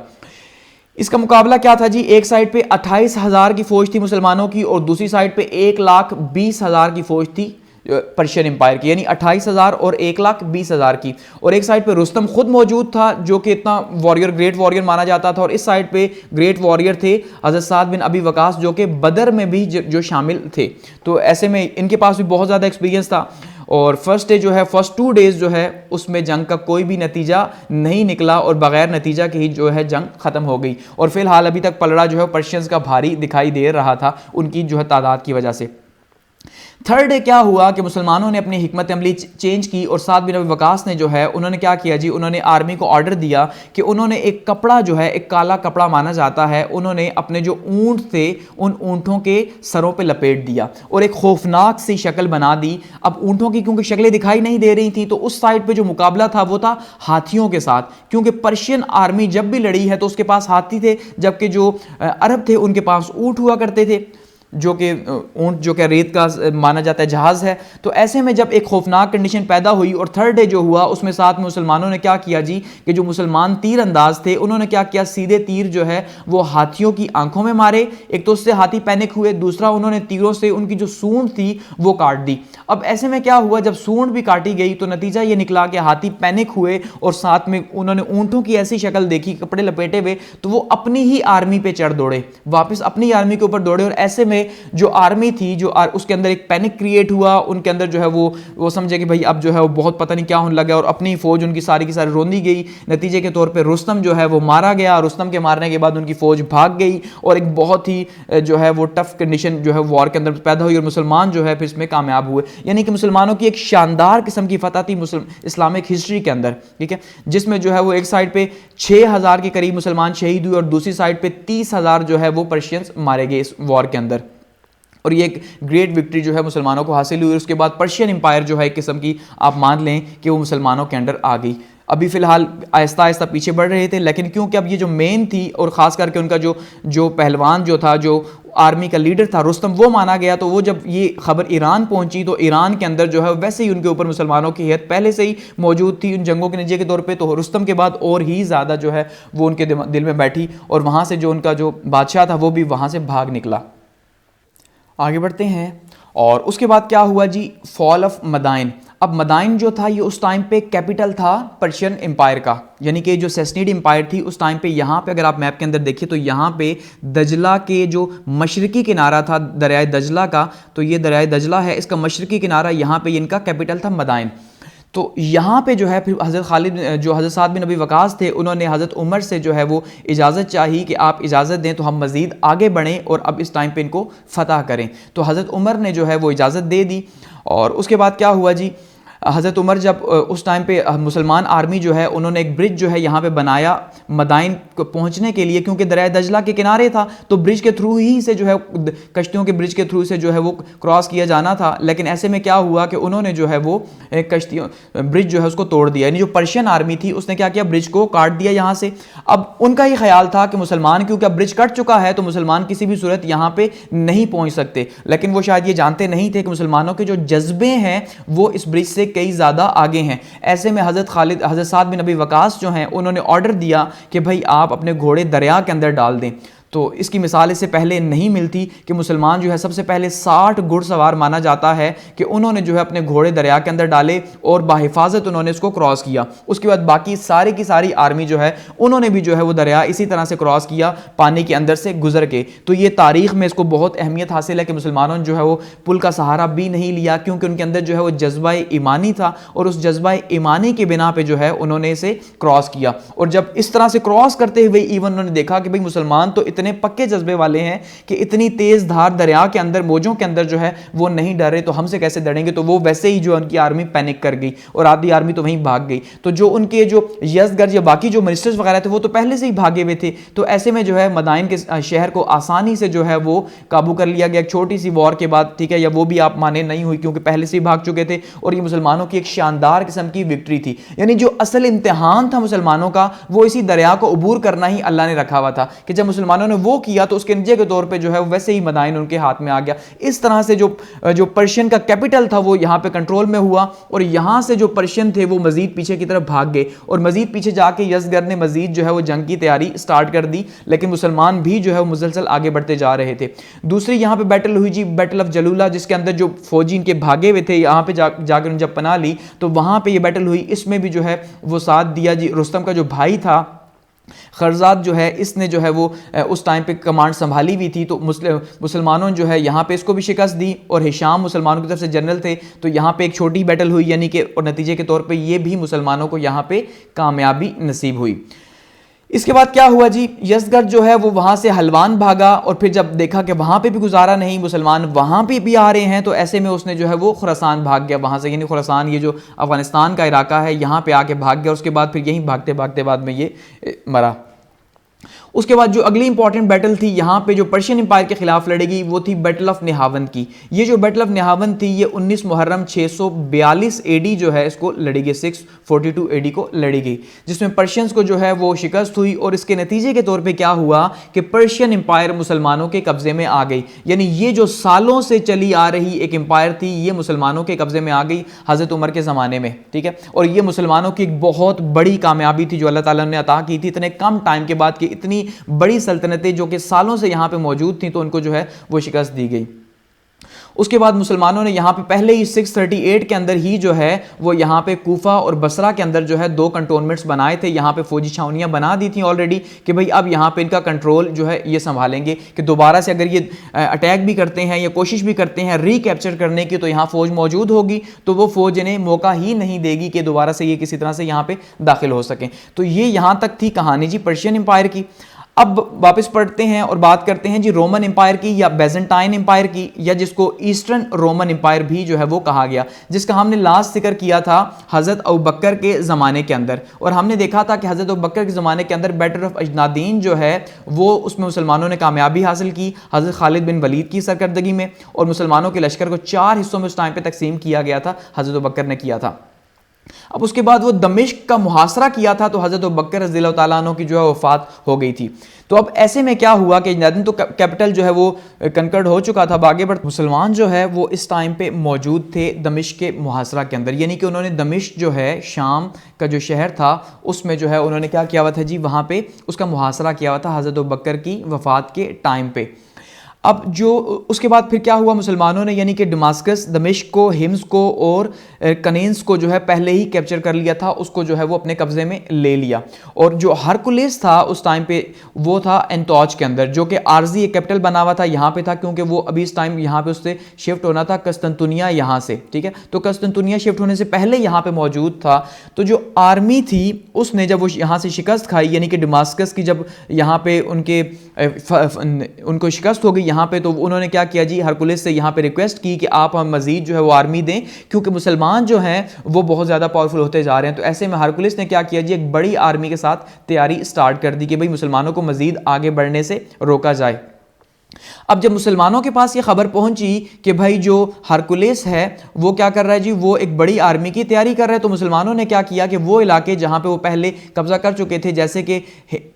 इसका मुकाबला क्या था जी, एक साइड पे 28,000 की फौज थी मुसलमानों की और दूसरी साइड पे 1,20,000 की फौज थी पर्शियन एम्पायर की, यानी 28,000 और 1,20,000 की। और एक साइड पे रुस्तम खुद मौजूद था जो कि इतना वॉरियर, ग्रेट वॉरियर माना जाता था, और इस साइड पे ग्रेट वॉरियर थे हज़रत साद बिन अबी वकास जो कि बदर में भी जो शामिल थे। तो ऐसे में इनके पास भी बहुत ज़्यादा एक्सपीरियंस था। और फर्स्ट डे जो है, फर्स्ट 2 डेज जो है उसमें जंग का कोई भी नतीजा नहीं निकला और बगैर नतीजा के ही जो है जंग खत्म हो गई। और फिलहाल अभी तक पलड़ा जो है पर्शियंस का भारी दिखाई दे रहा था उनकी जो है तादाद की वजह से। थर्ड क्या हुआ कि मुसलमानों ने अपनी हिकमत अमली चेंज की और साद बिन अबी वकास ने जो है उन्होंने क्या किया जी, उन्होंने आर्मी को ऑर्डर दिया कि उन्होंने एक कपड़ा जो है, एक काला कपड़ा माना जाता है, उन्होंने अपने जो ऊंट थे उन ऊंटों के सरों पे लपेट दिया और एक खौफनाक सी शक्ल बना दी। अब ऊंटों की क्योंकि शक्लें दिखाई नहीं दे रही थी तो उस साइड पे जो मुकाबला था वो था हाथियों के साथ, क्योंकि पर्शियन आर्मी जब भी लड़ी है तो उसके पास हाथी थे, जबकि जो अरब थे उनके पास ऊंट हुआ करते थे, जो कि ऊंट जो कि रेत का माना जाता है जहाज़ है। तो ऐसे में जब एक खौफनाक कंडीशन पैदा हुई और थर्ड डे जो हुआ उसमें साथ में मुसलमानों ने क्या किया जी, कि जो मुसलमान तीर अंदाज थे उन्होंने क्या किया, सीधे तीर जो है वो हाथियों की आंखों में मारे। एक तो उससे हाथी पैनिक हुए, दूसरा उन्होंने तीरों से उनकी जो सूंड थी वो काट दी। अब ऐसे में क्या हुआ, जब सूंड भी काटी गई तो नतीजा ये निकला कि हाथी पैनिक हुए और साथ में उन्होंने ऊंटों की ऐसी शक्ल देखी कपड़े लपेटे हुए, तो वो अपनी ही आर्मी पे चढ़ दौड़े, वापस अपनी आर्मी के ऊपर दौड़े। और ऐसे में जो आर्मी थी जो उसके अंदर एक पैनिक क्रिएट हुआ, उनके अंदर जो है वो समझे कि भाई अब जो है वो बहुत पता नहीं क्या होने लगा और अपनी फौज उनकी सारी की सारी रोंदी गई। नतीजे के तौर पे रुस्तम जो है वो मारा गया, रुस्तम के मारने के बाद उनकी फौज भाग गई और एक बहुत ही जो है वो टफ कंडीशन जो है वॉर के अंदर पैदा हुई और मुसलमान जो है फिर इसमें कामयाब हुए। यानी कि मुसलमानों की एक शानदार किस्म की फतह थी इस्लामिक हिस्ट्री के अंदर, ठीक है, जिसमें जो है वो एक साइड पे 6000 के करीब मुसलमान शहीद हुए और दूसरी साइड पे 30,000 जो है वो पर्शियंस मारे गए इस वॉर के अंदर। और ये एक ग्रेट विक्ट्री जो है मुसलमानों को हासिल हुई। उसके बाद पर्शियन एम्पायर जो है एक किस्म की आप मान लें कि वो मुसलमानों के अंडर आ गई। अभी फ़िलहाल आहिस्ता आहिस्ता पीछे बढ़ रहे थे, लेकिन क्योंकि अब ये जो मेन थी और ख़ास करके उनका जो पहलवान जो था, जो आर्मी का लीडर था रुस्तम, वो माना गया। तो वो जब ये खबर ईरान पहुंची तो ईरान के अंदर जो है वैसे ही उनके ऊपर मुसलमानों की हैत पहले से ही मौजूद थी उन जंगों के नतीजे के तौर पे। तो रुस्तम के बाद और ही ज़्यादा जो है वो उनके दिल में बैठी और वहाँ से जो उनका जो बादशाह था वो भी वहाँ से भाग निकला। आगे बढ़ते हैं और उसके बाद क्या हुआ जी, फॉल ऑफ मदाइन। अब मदाइन जो था ये उस टाइम पे कैपिटल था पर्शियन एम्पायर का, यानी कि जो सैसनीड एम्पायर थी उस टाइम पे। यहाँ पे अगर आप मैप के अंदर देखिए तो यहाँ पे दजला के जो मशरकी किनारा था दरियाए दजला का, तो ये दरियाए दजला है, इसका मशरकी किनारा, यहाँ पे इनका कैपिटल था मदाइन। तो यहाँ पे जो है फिर हज़रत खालिद जो हज़रत साद बिन अबी वकास थे उन्होंने हज़रत उमर से जो है वो इजाज़त चाही कि आप इजाज़त दें तो हम मज़ीद आगे बढ़ें और अब इस टाइम पे इनको फ़तह करें। तो हज़रत उमर ने जो है वो इजाज़त दे दी। और उसके बाद क्या हुआ जी, हज़रत उमर जब उस टाइम पे मुसलमान आर्मी जो है उन्होंने एक ब्रिज जो है यहाँ पे बनाया मदाइन को पहुँचने के लिए, क्योंकि दरिया दजला के किनारे था तो ब्रिज के थ्रू ही से जो है कश्तियों के ब्रिज के थ्रू से जो है वो क्रॉस किया जाना था। लेकिन ऐसे में क्या हुआ कि उन्होंने जो है वो कश्तियों ब्रिज जो है उसको तोड़ दिया, यानी जो पर्शियन आर्मी थी उसने क्या किया, ब्रिज को काट दिया यहाँ से। अब उनका ये ख्याल था कि मुसलमान क्योंकि अब ब्रिज कट चुका है तो मुसलमान किसी भी सूरत यहाँ पे नहीं पहुँच सकते, लेकिन वो शायद ये जानते नहीं थे कि मुसलमानों के जो जज्बे हैं वो इस ब्रिज से कई ज़्यादा आगे हैं। ऐसे में हज़रत साद बिन अबी वकास जो हैं उन्होंने ऑर्डर दिया कि भाई आप अपने घोड़े दरिया के अंदर डाल दें। तो इसकी मिसाल इससे पहले नहीं मिलती कि मुसलमान जो है सबसे पहले 60 घुड़सवार माना जाता है कि उन्होंने जो है अपने घोड़े दरिया के अंदर डाले और बाहिफाजत उन्होंने इसको क्रॉस किया। उसके बाद बाकी सारी की सारी आर्मी जो है उन्होंने भी जो है वो दरिया इसी तरह से क्रॉस किया पानी के अंदर से गुजर के। तो ये तारीख में इसको बहुत अहमियत हासिल है कि मुसलमानों ने जो है वो पुल का सहारा भी नहीं लिया, क्योंकि उनके अंदर जो है वो जज्बा ईमानी था और उस जज्बा ईमानी के बिना पे जो है उन्होंने इसे क्रॉस किया। और जब इस तरह से क्रॉस करते हुए इवन उन्होंने देखा कि भाई मुसलमान तो इतने पक्के जज्बे वाले हैं कि इतनी तेज धार दरिया के अंदर मौजों के अंदर जो है वो नहीं डर रहे, तो हमसे कैसे डरेंगे। तो वो वैसे ही जो उनकी आर्मी पैनिक कर गई और आधी आर्मी तो वहीं भाग गई। तो जो उनके जो यज़दगर्द या बाकी जो मिनिस्टर्स वगैरह थे वो तो पहले से ही भागे हुए थे। तो ऐसे में जो है मदाइन के शहर को आसानी से जो है वो काबू कर लिया गया एक छोटी सी वॉर के बाद, ठीक है, या वो भी आप माने नहीं हुई क्योंकि पहले से ही भाग चुके थे। और ये मुसलमानों की एक शानदार किस्म की विक्ट्री थी, यानी जो असल इम्तिहान था मुसलमानों का वो इसी दरिया को अबूर करना ही अल्लाह ने रखा हुआ था कि जब मुसलमानों ने वो किया तो उसके नतीजे के तौर पे जो है वैसे ही मदाइन उनके हाथ में आ गया। इस तरह से जो पर्शियन का कैपिटल था वो यहाँ पे कंट्रोल में हुआ और यहाँ से जो पर्शियन थे वो मजीद पीछे की तरफ भाग गए और मजीद पीछे जाके यज़दगर्द ने मजीद जो है वो जंग की तैयारी स्टार्ट कर दी, लेकिन मुसलमान भी जो है वो मुसलसल आगे बढ़ते जा रहे थे। दूसरी यहाँ पे बैटल हुई जी, बैटल ऑफ जलूला, जिसके अंदर जो फौजी इनके भागे हुए थे यहाँ पे जाकर जब पनाह ली तो वहाँ पे ये बैटल हुई। इसमें भी जो है वो साथ दिया जी, रुस्तम का जो भाई था खरजाद जो है इसने जो है वो उस टाइम पे कमांड संभाली हुई थी। तो मुसलमानों जो है यहाँ पे इसको भी शिकस्त दी और हिशाम मुसलमानों की तरफ से जनरल थे। तो यहाँ पे एक छोटी बैटल हुई, यानी कि और नतीजे के तौर पे ये भी मुसलमानों को यहाँ पे कामयाबी नसीब हुई। इसके बाद क्या हुआ जी, यज़दगर्द जो है वो वहाँ से हल्द्वान भागा और फिर जब देखा कि वहाँ पे भी गुजारा नहीं, मुसलमान वहाँ पे भी आ रहे हैं, तो ऐसे में उसने जो है वो खुरासान भाग गया वहाँ से, यानी खुरासान ये जो अफ़गानिस्तान का इलाका है यहाँ पे आके भाग गया। उसके बाद फिर यहीं भागते भागते बाद में ये मरा। उसके बाद जो अगली इंपॉर्टेंट बैटल थी यहाँ पे जो पर्शियन एम्पायर के खिलाफ लड़ेगी वो थी बैटल ऑफ निहावन की। ये जो बैटल ऑफ निहावन थी ये 19 मुहर्रम 642 एडी जो है इसको लड़ी गई, 642 एडी को लड़ी गई, जिसमें पर्शियंस को जो है वो शिकस्त हुई। और इसके नतीजे के तौर पे क्या हुआ कि पर्शियन एम्पायर मुसलमानों के कब्जे में आ गई, यानी ये जो सालों से चली आ रही एक एम्पायर थी ये मुसलमानों के कब्जे में आ गई हज़रत उमर के ज़माने में, ठीक है। और ये मुसलमानों की एक बहुत बड़ी कामयाबी थी जो अल्लाह ताला ने अता की थी इतने कम टाइम के बाद कि इतनी बड़ी सल्तनतें जो कि सालों से यहां पे मौजूद थी तो उनको जो है वो शिकस्त दी गई। उसके बाद मुसलमानों ने यहाँ पे पहले ही 638 के अंदर ही जो है वो यहाँ पे कूफा और बसरा के अंदर जो है 2 कंटोनमेंट्स बनाए थे, यहाँ पे फौजी छावनियाँ बना दी थी ऑलरेडी कि भाई अब यहाँ पे इनका कंट्रोल जो है ये संभालेंगे कि दोबारा से अगर ये अटैक भी करते हैं या कोशिश भी करते हैं रिकैप्चर करने की तो यहाँ फौज मौजूद होगी, तो वो फौज इन्हें मौका ही नहीं देगी कि दोबारा से ये किसी तरह से यहाँ पे दाखिल हो सकें। तो ये यहाँ तक थी कहानी जी पर्शियन एम्पायर की। अब वापस पढ़ते हैं और बात करते हैं जी रोमन एम्पायर की या बेजेंटाइन एम्पायर की, या जिसको ईस्टर्न रोमन एम्पायर भी जो है वो कहा गया, जिसका हमने लास्ट जिक्र किया था हज़रत अबू बकर के ज़माने के अंदर। और हमने देखा था कि हज़रत अबू बकर के ज़माने के अंदर बैटल ऑफ अजनादीन जो है वो उसमें मुसलमानों ने कामयाबी हासिल की हज़रत खालिद बिन वलीद की सरकर्दगी में, और मुसलमानों के लश्कर को 4 हिस्सों में उस टाइम पर तकसीम किया गया था, हज़रत अबू बकर ने किया था। अब उसके बाद वो दमिश्क का मुहासरा किया था तो हज़रत अबू बकर रज़ियल्लाहु ताला अन्हु की जो है वफात हो गई थी। तो अब ऐसे में क्या हुआ कि अजनादीन तो कैपिटल जो है वो कंकर्ड हो चुका था, आगे बढ़ मुसलमान जो है वो इस टाइम पे मौजूद थे दमिश्क के मुहासरा के अंदर, यानी कि उन्होंने दमिश्क जो है शाम का जो शहर था उसमें जो है उन्होंने क्या किया हुआ था जी, वहाँ पे उसका मुहासरा किया हुआ था हज़रत अबू बकर की वफात के टाइम पे। अब जो उसके बाद फिर क्या हुआ, मुसलमानों ने यानी कि दमास्कस, दमिश्क को, हिम्स को और कनेंस को जो है पहले ही कैप्चर कर लिया था, उसको जो है वो अपने कब्जे में ले लिया। और जो हरकुलिस था उस टाइम पे वो था एंतोच के अंदर, जो कि आर्जी एक कैपिटल बना हुआ था यहाँ पे था, क्योंकि वो अभी इस टाइम यहाँ पे उससे शिफ्ट होना था कस्तंतुनिया यहाँ से, ठीक है। तो कस्तंतुनिया शिफ्ट होने से पहले यहाँ पे मौजूद था। तो जो आर्मी थी उसने जब वो यहाँ से शिकस्त खाई, यानी कि दमास्कस की जब यहाँ पे उनको शिकस्त हो गई यहाँ पे, तो उन्होंने क्या किया जी, हरकुलिस से यहाँ पे रिक्वेस्ट की कि आप हम मजीद जो है वो आर्मी दें, क्योंकि मुसलमान जो हैं वो बहुत ज़्यादा पावरफुल होते जा रहे हैं। तो ऐसे में हरकुलिस ने क्या किया जी, एक बड़ी आर्मी के साथ तैयारी स्टार्ट कर दी कि भाई मुसलमानों को मजीद आगे बढ़ने से रोका जाए। अब जब मुसलमानों के पास ये खबर पहुंची कि भाई जो हरकुलिस है वो क्या कर रहा है जी, वो एक बड़ी आर्मी की तैयारी कर रहा है, तो मुसलमानों ने क्या किया कि वो इलाके जहां पे वो पहले कब्जा कर चुके थे, जैसे कि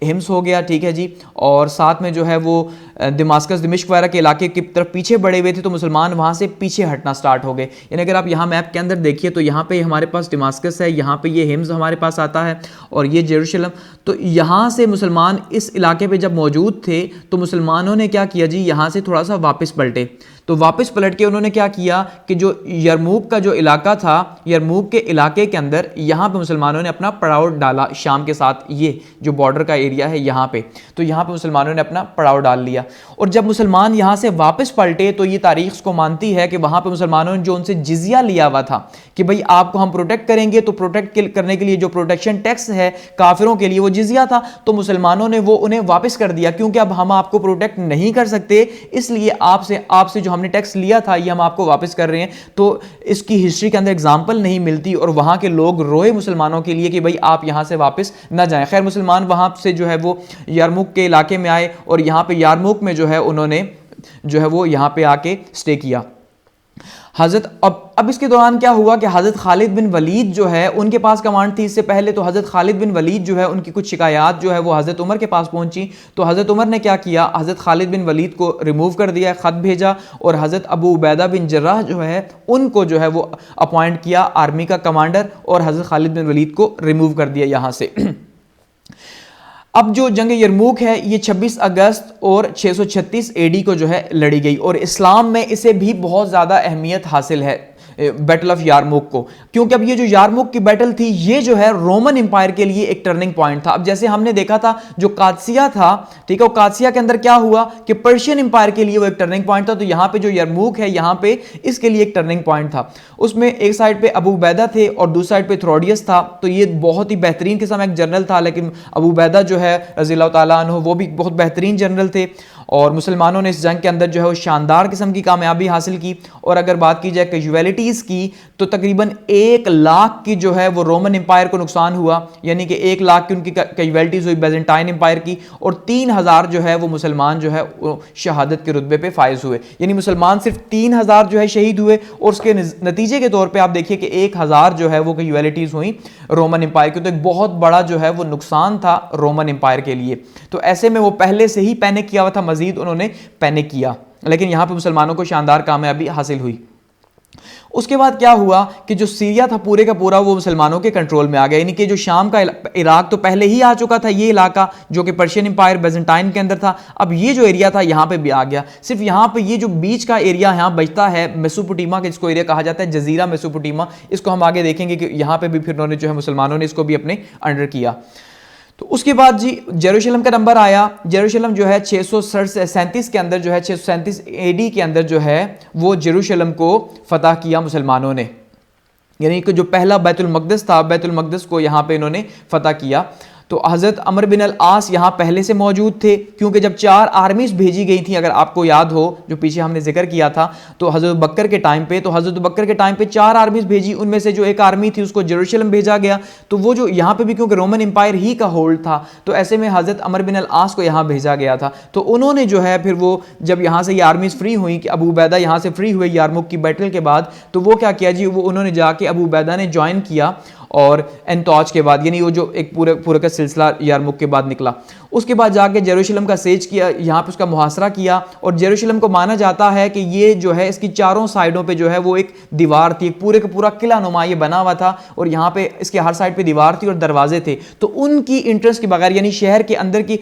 हिम्स हो गया, ठीक है जी, और साथ में जो है वो दमास्कस, दमिश्क वगैरह के इलाके की तरफ पीछे बढ़े हुए थे, तो मुसलमान वहां से पीछे हटना स्टार्ट हो गए। यानी अगर आप यहाँ मैप के अंदर देखिए तो यहाँ पे हमारे पास दमास्कस है, यहाँ पे ये हिम्स हमारे पास आता है और ये जेरूशलम। तो यहाँ से मुसलमान इस इलाके पे जब मौजूद थे तो मुसलमानों ने क्या किया जी, यहाँ से थोड़ा सा वापस पलटे। तो वापस पलट के उन्होंने क्या किया कि जो यरमूक का जो इलाका था, यरमूक के इलाके के अंदर यहाँ पे मुसलमानों ने अपना पड़ाव डाला शाम के साथ, ये जो बॉर्डर का एरिया है यहाँ पे, तो यहाँ पे मुसलमानों ने अपना पड़ाव डाल लिया। और जब मुसलमान यहाँ से वापस पलटे तो ये तारीख को मानती है कि वहाँ पे मुसलमानों ने जो उनसे जिजिया लिया हुआ था कि भाई आपको हम प्रोटेक्ट करेंगे, तो प्रोटेक्ट करने के लिए जो प्रोटेक्शन टैक्स है काफिरों के लिए वो जिजिया था, तो मुसलमानों ने वो उन्हें वापस कर दिया, क्योंकि अब हम आपको प्रोटेक्ट नहीं कर सकते, इसलिए आपसे जो हमने टैक्स लिया था ये हम आपको वापस कर रहे हैं। तो इसकी हिस्ट्री के अंदर एग्जांपल नहीं मिलती और वहां के लोग रोए मुसलमानों के लिए कि भाई आप यहां से वापस ना जाएं। खैर मुसलमान वहां से जो है वो यारमुक के इलाके में आए और यहां पे यारमुक में जो है उन्होंने जो है वो यहां पे आके स्टे किया। अब इसके दौरान क्या हुआ कि हज़रत खालिद बिन वलीद जो है उनके पास कमांड थी इससे पहले, तो हज़रत खालिद बिन वलीद जो है उनकी कुछ शिकायत जो है वो हज़रत उमर के पास पहुंची। तो हज़रत उमर ने क्या किया, हज़रत खालिद बिन वलीद को रिमूव कर दिया, ख़त भेजा और हज़रत अबू उबैदा बिन जर्राह जो है उनको जो है वो अपॉइंट किया आर्मी का कमांडर, और हज़रत खालिद बिन वलीद को रिमूव कर दिया यहाँ से। अब जो जंग यरमूक है ये 26 अगस्त और 636 एडी को जो है लड़ी गई, और इस्लाम में इसे भी बहुत ज़्यादा अहमियत हासिल है। बैटल ऑफ यारमुक को, क्योंकि अब ये जो यारमुक की बैटल थी ये जो है रोमन एम्पायर के लिए एक टर्निंग पॉइंट था। अब जैसे हमने देखा था जो कादसिया था, ठीक है, वो कादसिया के अंदर क्या हुआ कि पर्शियन एम्पायर के लिए वो एक टर्निंग पॉइंट था, तो यहां पे जो यारमुक है यहां पे इसके लिए एक टर्निंग पॉइंट था। उसमें एक साइड पे अबू उबैदा थे और दूसरी साइड पे थ्रोडियस था, तो ये बहुत ही बेहतरीन किस्म एक जनरल था, लेकिन अबू उबैदा जो है रज़ी अल्लाह ताला अन्हु वो भी बहुत बेहतरीन जनरल थे और मुसलमानों ने इस जंग के अंदर जो है वो शानदार किस्म की कामयाबी हासिल की। और अगर बात की जाए कैजुअलिटीज़ की तो तकरीबन 1 लाख की जो है वो रोमन एम्पायर को नुकसान हुआ, यानी कि 1 लाख की उनकी कैजुअलिटीज़ हुई बैजेंटाइन एम्पायर की, और 3000 जो है वो मुसलमान जो है वो शहादत के रुतबे पे फायज हुए, यानी मुसलमान सिर्फ 3000 जो है शहीद हुए और उसके नतीजे के तौर पर आप देखिए कि 1000 जो है वो कैजुअलिटीज़ हुई रोमन एम्पायर की। तो एक बहुत बड़ा जो है वो नुकसान था रोमन एम्पायर के लिए। तो ऐसे में वो पहले से ही पैनिक किया हुआ था, मजीद उन्होंने पैनिक किया, लेकिन यहां पे मुसलमानों को शानदार कामयाबी हासिल हुई। उसके बाद क्या हुआ कि जो सीरिया था पूरे का पूरा वो मुसलमानों के कंट्रोल में आ गया, यानी कि जो शाम का इराक तो पहले ही आ चुका था, ये इलाका जो कि पर्शियन एम्पायर बैजेंटाइन के अंदर था, अब ये जो एरिया था यहाँ पे भी आ गया। सिर्फ यहाँ पे ये जो बीच का एरिया यहाँ बचता है मेसोपोटामिया का, जिसको एरिया कहा जाता है जजीरा मेसोपोटामिया, इसको हम आगे देखेंगे कि यहाँ पे भी फिर उन्होंने जो है मुसलमानों ने इसको भी अपने अंडर किया। तो उसके बाद जी जेरूशलम का नंबर आया। जेरूशलम जो है 637 के अंदर जो है 637 AD के अंदर जो है वो जेरूशलम को फतह किया मुसलमानों ने, यानी कि जो पहला बैतुल मक़दिस था, बैतुल मक़दिस को यहाँ पे इन्होंने फतह किया। तो हज़रत अमर बिन अल आस यहाँ पहले से मौजूद थे, क्योंकि जब 4 आर्मीज भेजी गई थी, अगर आपको याद हो जो पीछे हमने जिक्र किया था, तो हज़रत बकर के टाइम पे, 4 आर्मीज भेजी, उनमें से जो एक आर्मी थी उसको जेरूशलम भेजा गया। तो वो जो यहाँ पे भी क्योंकि रोमन एम्पायर ही का होल्ड था, तो ऐसे में हज़रत अमर बिन अल आस को यहाँ भेजा गया था। तो उन्होंने जो है फिर वो जब यहाँ से ये आर्मीज फ्री हुई कि अबू उबैदा यहाँ से फ्री हुए यारमुक की बैटल के बाद, तो वो क्या किया जी, वो उन्होंने जाके अबू उबैदा ने ज्वाइन किया और एंतौज के बाद, यानी वो जो एक पूरे का सिलसिला यारमुक के बाद निकला, उसके बाद जाके जेरूशलम का सेज किया, यहाँ पे उसका मुहासरा किया। और जेरूशलम को माना जाता है कि ये जो है इसकी चारों साइडों पे जो है वो एक दीवार थी, पूरे का पूरा किला नुमा ये बना हुआ था, और यहाँ पे इसके हर साइड पे दीवार थी और दरवाजे थे। तो उनकी इंटरेस्ट के बगैर, यानी शहर के अंदर की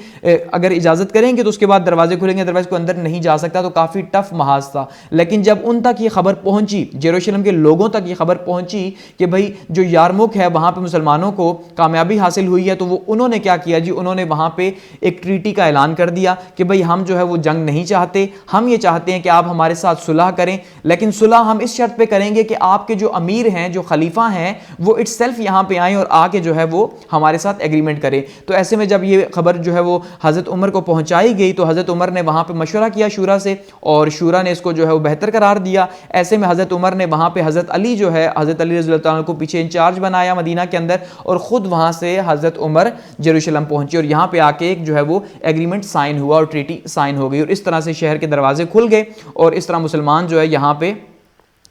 अगर इजाजत करेंगे तो उसके बाद दरवाजे खुलेंगे, अदरवाइज को अंदर नहीं जा सकता। तो काफी टफ महाज था। लेकिन जब उन तक ये खबर पहुंची, जेरूशलम के लोगों तक ये खबर पहुंची कि भाई जो यारमुक है वहां पे मुसलमानों को कामयाबी हासिल हुई है, तो वो उन्होंने क्या किया जी, उन्होंने वहां पे एक ट्रीटी का ऐलान कर दिया कि भाई हम जो है वो जंग नहीं चाहते, हम ये चाहते हैं कि आप हमारे साथ सुलह करें, लेकिन सुलह हम इस शर्त पे करेंगे कि आपके जो अमीर हैं, जो खलीफा हैं, वो इटसेल्फ यहाँ पे आए और आके जो है वो हमारे साथ एग्रीमेंट करें। तो ऐसे में जब ये खबर जो है वो हज़रत उमर को पहुंचाई गई, तो हज़रत उमर ने वहां पे मशवरा किया शूरा से, और शूरा ने इसको जो है वो बेहतर करार दिया। ऐसे में हज़रत उमर ने वहां पे हज़रत अली जो है, हज़रत अली रज़ी अल्लाह को पीछे इंचार्ज बनाया मदीना के अंदर, और खुद वहां से हज़रत उमर जेरूशलम पहुंचे और यहाँ पे आके एक जो है वो एग्रीमेंट साइन हुआ और ट्रीटी साइन हो गई, और इस तरह से शहर के दरवाजे खुल गए। और इस तरह मुसलमान जो है यहाँ पे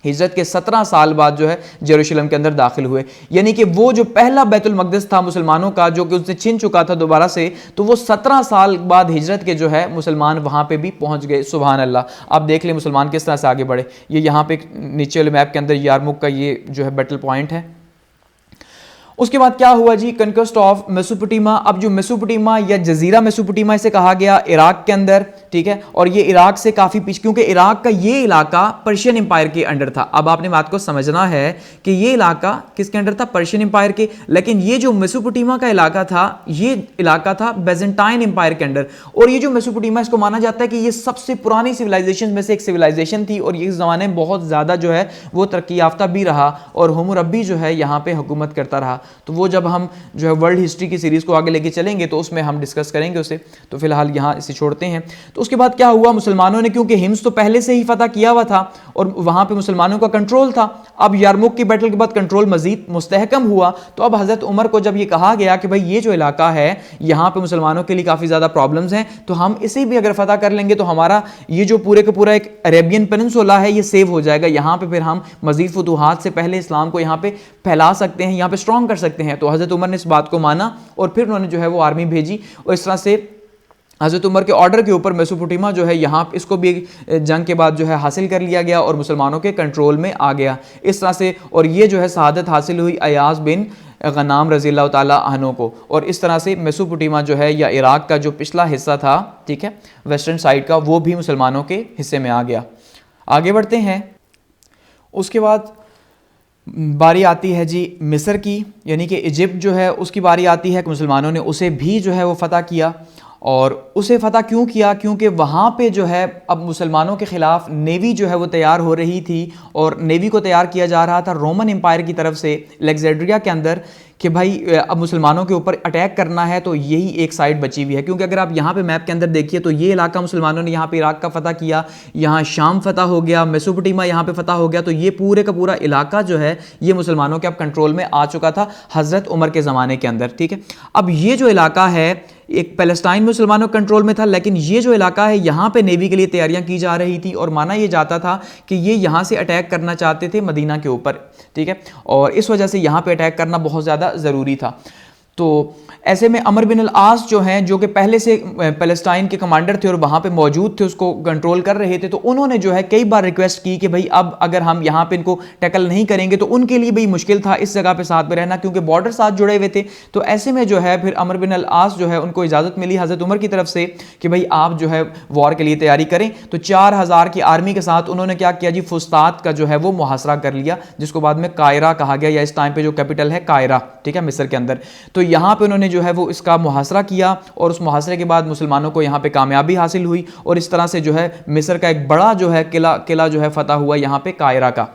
हिजरत के 17 साल बाद जो है जेरूशलम के अंदर दाखिल हुए, यानी कि वो जो पहला बैतुल मक़दिस था मुसलमानों का, जो कि उसने छिन चुका था दोबारा से, तो वो 17 साल बाद हिजरत के जो है मुसलमान वहां पे भी पहुंच गए। सुभान अल्लाह। आप देख लें मुसलमान किस तरह से आगे बढ़े। ये यहाँ पे नीचे वाले मैप के अंदर यारमुक का ये जो है बैटल पॉइंट है। उसके बाद क्या हुआ जी, कनक्वेस्ट ऑफ मेसोपोटामिया। अब जो मेसोपोटामिया या जजीरा मेसोपोटामिया इसे कहा गया, इराक के अंदर, ठीक है, और ये इराक से काफी पीछे, क्योंकि इराक का ये इलाका पर्शियन एम्पायर के अंडर था। अब आपने बात को समझना है कि ये इलाका किसके अंडर था, पर्शियन एम्पायर के, लेकिन ये जो मेसोपोटामिया का इलाका था, ये इलाका था बैजेंटाइन एम्पायर के अंडर। और ये जो मेसोपोटामिया, इसको माना जाता है कि ये सबसे पुरानी सिविलाइजेशन में से एक सिविलाइजेशन थी, और ये इस जमाने में बहुत ज्यादा जो है वो तरक्की याफ्ता भी रहा, और हुम्मुरब्बी जो है यहाँ पे हुकूमत करता रहा। तो वो जब हम जो है वर्ल्ड हिस्ट्री की सीरीज को आगे लेके चलेंगे तो उसमें हम डिस्कस करेंगे उसे, तो फिलहाल यहाँ इसे छोड़ते हैं। तो उसके बाद क्या हुआ, मुसलमानों ने, क्योंकि हिम्स तो पहले से ही फतह किया हुआ था और वहां पे मुसलमानों का कंट्रोल था, अब यारमुक की बैटल के बाद कंट्रोल मजीद मुस्तहकम हुआ। तो अब हजरत उमर को जब ये कहा गया कि भाई ये जो इलाका है यहाँ पे मुसलमानों के लिए काफी ज्यादा प्रॉब्लम्स हैं, तो हम इसे भी अगर फतह कर लेंगे तो हमारा ये जो पूरे का पूरा एक अरेबियन पेनिनसुला है ये सेव हो जाएगा, यहाँ पे फिर हम मजीद फतूहात से पहले इस्लाम को यहाँ पे फैला सकते हैं, यहाँ पे स्ट्रॉन्ग कर सकते हैं। तो हजरत उमर ने इस बात को माना और फिर उन्होंने जो है वो आर्मी भेजी, और इस तरह से हजरत उमर के ऑर्डर के ऊपर मेसोपोटामिया जो है यहाँ इसको भी जंग के बाद जो है हासिल कर लिया गया और मुसलमानों के कंट्रोल में आ गया इस तरह से। और ये जो है शहादत हासिल हुई अयाज बिन गनाम रज़ी अल्लाह ताला अन्हु को, और इस तरह से मेसोपोटामिया जो है या इराक का जो पिछला हिस्सा था, ठीक है, वेस्टर्न साइड का, वो भी मुसलमानों के हिस्से में आ गया। आगे बढ़ते हैं। उसके बाद बारी आती है जी मिस्र की, यानी कि इजिप्ट जो है उसकी बारी आती है कि मुसलमानों ने उसे भी जो है वो फ़तह किया। और उसे फ़तह क्यों किया? क्योंकि वहाँ पे जो है अब मुसलमानों के ख़िलाफ़ नेवी जो है वो तैयार हो रही थी, और नेवी को तैयार किया जा रहा था रोमन एम्पायर की तरफ से अलेक्जेंड्रिया के अंदर, कि भाई अब मुसलमानों के ऊपर अटैक करना है। तो यही एक साइड बची हुई है, क्योंकि अगर आप यहाँ पे मैप के अंदर देखिए तो ये इलाका मुसलमानों ने यहाँ पे इराक का फ़तह किया, यहाँ शाम फ़तह हो गया, मेसोपोटामिया यहाँ पे फ़तह हो गया। तो ये पूरे का पूरा इलाका जो है ये मुसलमानों के अब कंट्रोल में आ चुका था हज़रत उमर के ज़माने के अंदर, ठीक है। अब ये जो इलाका है एक पैलेस्टाइन मुसलमानों के कंट्रोल में था, लेकिन ये जो इलाका है यहाँ पे नेवी के लिए तैयारियां की जा रही थी, और माना ये जाता था कि ये यहाँ से अटैक करना चाहते थे मदीना के ऊपर, ठीक है। और इस वजह से यहाँ पे अटैक करना बहुत ज़्यादा ज़रूरी था। तो ऐसे में अमर बिन अल-आस जो हैं, जो कि पहले से पैलेस्टाइन के कमांडर थे और वहाँ पे मौजूद थे, उसको कंट्रोल कर रहे थे, तो उन्होंने जो है कई बार रिक्वेस्ट की कि भाई अब अगर हम यहाँ पे इनको टैकल नहीं करेंगे तो उनके लिए भी मुश्किल था इस जगह पे साथ में रहना, क्योंकि बॉर्डर साथ जुड़े हुए थे। तो ऐसे में जो है फिर अमर बिन अल-आस जो है उनको इजाज़त मिली हज़रत उमर की तरफ से कि भाई आप जो है वॉर के लिए तैयारी करें। तो 4000 की आर्मी के साथ उन्होंने क्या किया जी, फुस्तात का जो है वो मुहासरा कर लिया, जिसको बाद में कायरा कहा गया, या इस टाइम पे जो कैपिटल है कायरा, ठीक है, मिस्र के अंदर। तो यहाँ पे उन्होंने जो है वो इसका मुहासरा किया, और उस मुहासरे के बाद मुसलमानों को यहाँ पे कामयाबी हासिल हुई, और इस तरह से जो है मिस्र का एक बड़ा जो है किला जो है फतह हुआ यहाँ पे कायरा का।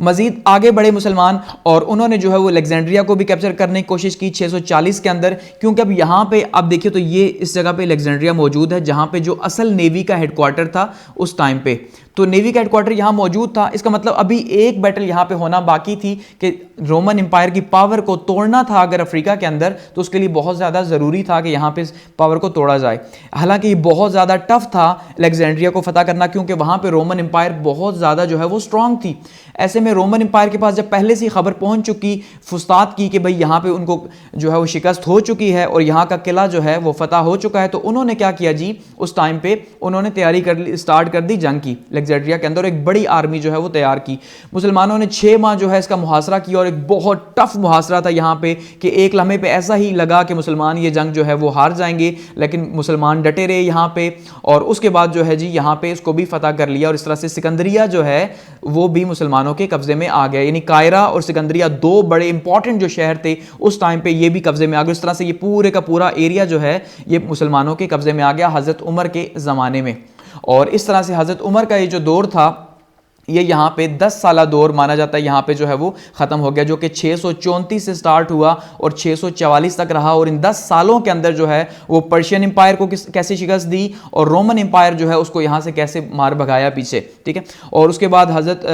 मजीद आगे बढ़े मुसलमान, और उन्होंने जो है वो अलेक्जेंड्रिया को भी कैप्चर करने की कोशिश की 640 के अंदर, क्योंकि अब यहाँ पे अब देखिए तो ये इस जगह पे अलेक्जेंड्रिया मौजूद है जहाँ पे जो असल नेवी का हेडक्वार्टर था उस टाइम पे। तो नेवी का हेडक्वार्टर यहाँ मौजूद था। इसका मतलब अभी एक बैटल यहाँ पे होना बाकी थी कि रोमन एम्पायर की पावर को तोड़ना था अगर अफ्रीका के अंदर, तो उसके लिए बहुत ज़्यादा ज़रूरी था कि यहाँ पे पावर को तोड़ा जाए। हालांकि ये बहुत ज़्यादा टफ था अलेक्जेंड्रिया को फतह करना, क्योंकि वहाँ पे रोमन एम्पायर बहुत ज़्यादा जो है वो स्ट्रांग थी। ऐसे में रोमन एम्पायर के पास जब पहले से खबर पहुँच चुकी फुस्तात की कि भाई यहाँ पे उनको जो है वो शिकस्त हो चुकी है और यहाँ का किला जो है वो फतह हो चुका है, तो उन्होंने क्या किया जी, उस टाइम पे उन्होंने तैयारी स्टार्ट कर दी जंग की। अलेक्जेंड्रिया के अंदर एक बड़ी आर्मी जो है वो तैयार की। मुसलमानों ने 6 माह जो है इसका मुहासरा किया, और एक बहुत टफ मुहासरा था यहाँ पे कि एक लम्हे पे ऐसा ही लगा कि मुसलमान ये जंग जो है वो हार जाएंगे, लेकिन मुसलमान डटे रहे यहाँ पे, और उसके बाद जो है जी यहाँ पे इसको भी फतह कर लिया। और इस तरह से सिकंदरिया जो है वो भी मुसलमानों के कब्जे में आ गया, यानी कायरा और सिकंदरिया 2 बड़े इंपॉर्टेंट जो शहर थे उस टाइम पे ये भी कब्जे में आ गए। इस तरह से ये पूरे का पूरा एरिया जो है ये मुसलमानों के कब्जे में आ गया हज़रत उमर के ज़माने में। और इस तरह से हज़रत उमर का ये जो दौर था ये यहाँ पे 10 साला दौर माना जाता है, यहाँ पे जो है वो ख़त्म हो गया, जो कि 634 से स्टार्ट हुआ और 644 तक रहा। और इन 10 सालों के अंदर जो है वो पर्शियन एम्पायर को कैसे शिकस्त दी और रोमन एम्पायर जो है उसको यहाँ से कैसे मार भगाया पीछे, ठीक है। और उसके बाद हज़रत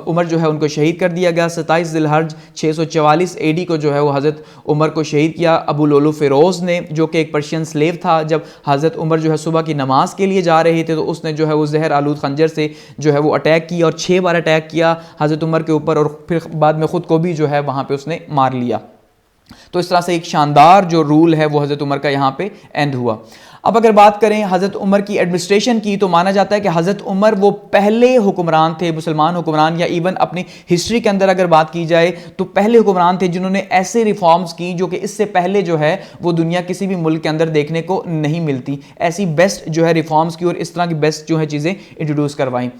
उमर जो है उनको शहीद कर दिया गया। 27 ज़िलहज 644 AD को जो है वो हज़रत उमर को शहीद किया अबू लुलु फ़िरोज़ ने, जो कि एक पर्शियन स्लेव था। जब हज़रत उमर जो है सुबह की नमाज के लिए जा रहे थे तो उसने जो है वो जहर आलूद खंजर से जो है वो अटैक किया, और 6 बार अटैक किया हज़रत उमर के ऊपर, और फिर बाद में खुद को भी जो है वहां पे उसने मार लिया। तो इस तरह से एक शानदार जो रूल है वो हज़रत उमर का यहाँ पे एंड हुआ। अब अगर बात करें हज़रत उमर की एडमिनिस्ट्रेशन की, तो माना जाता है कि हज़रत उमर वो पहले हुक्मरान थे, मुसलमान हुक्मरान, या इवन अपनी हिस्ट्री के अंदर अगर बात की जाए तो पहले हुक्मरान थे जिन्होंने ऐसे रिफॉर्म्स की जो कि इससे पहले जो है वो दुनिया किसी भी मुल्क के अंदर देखने को नहीं मिलती। ऐसी बेस्ट जो है रिफॉर्म्स की और इस तरह की बेस्ट जो है चीज़ें इंट्रोड्यूस करवाई।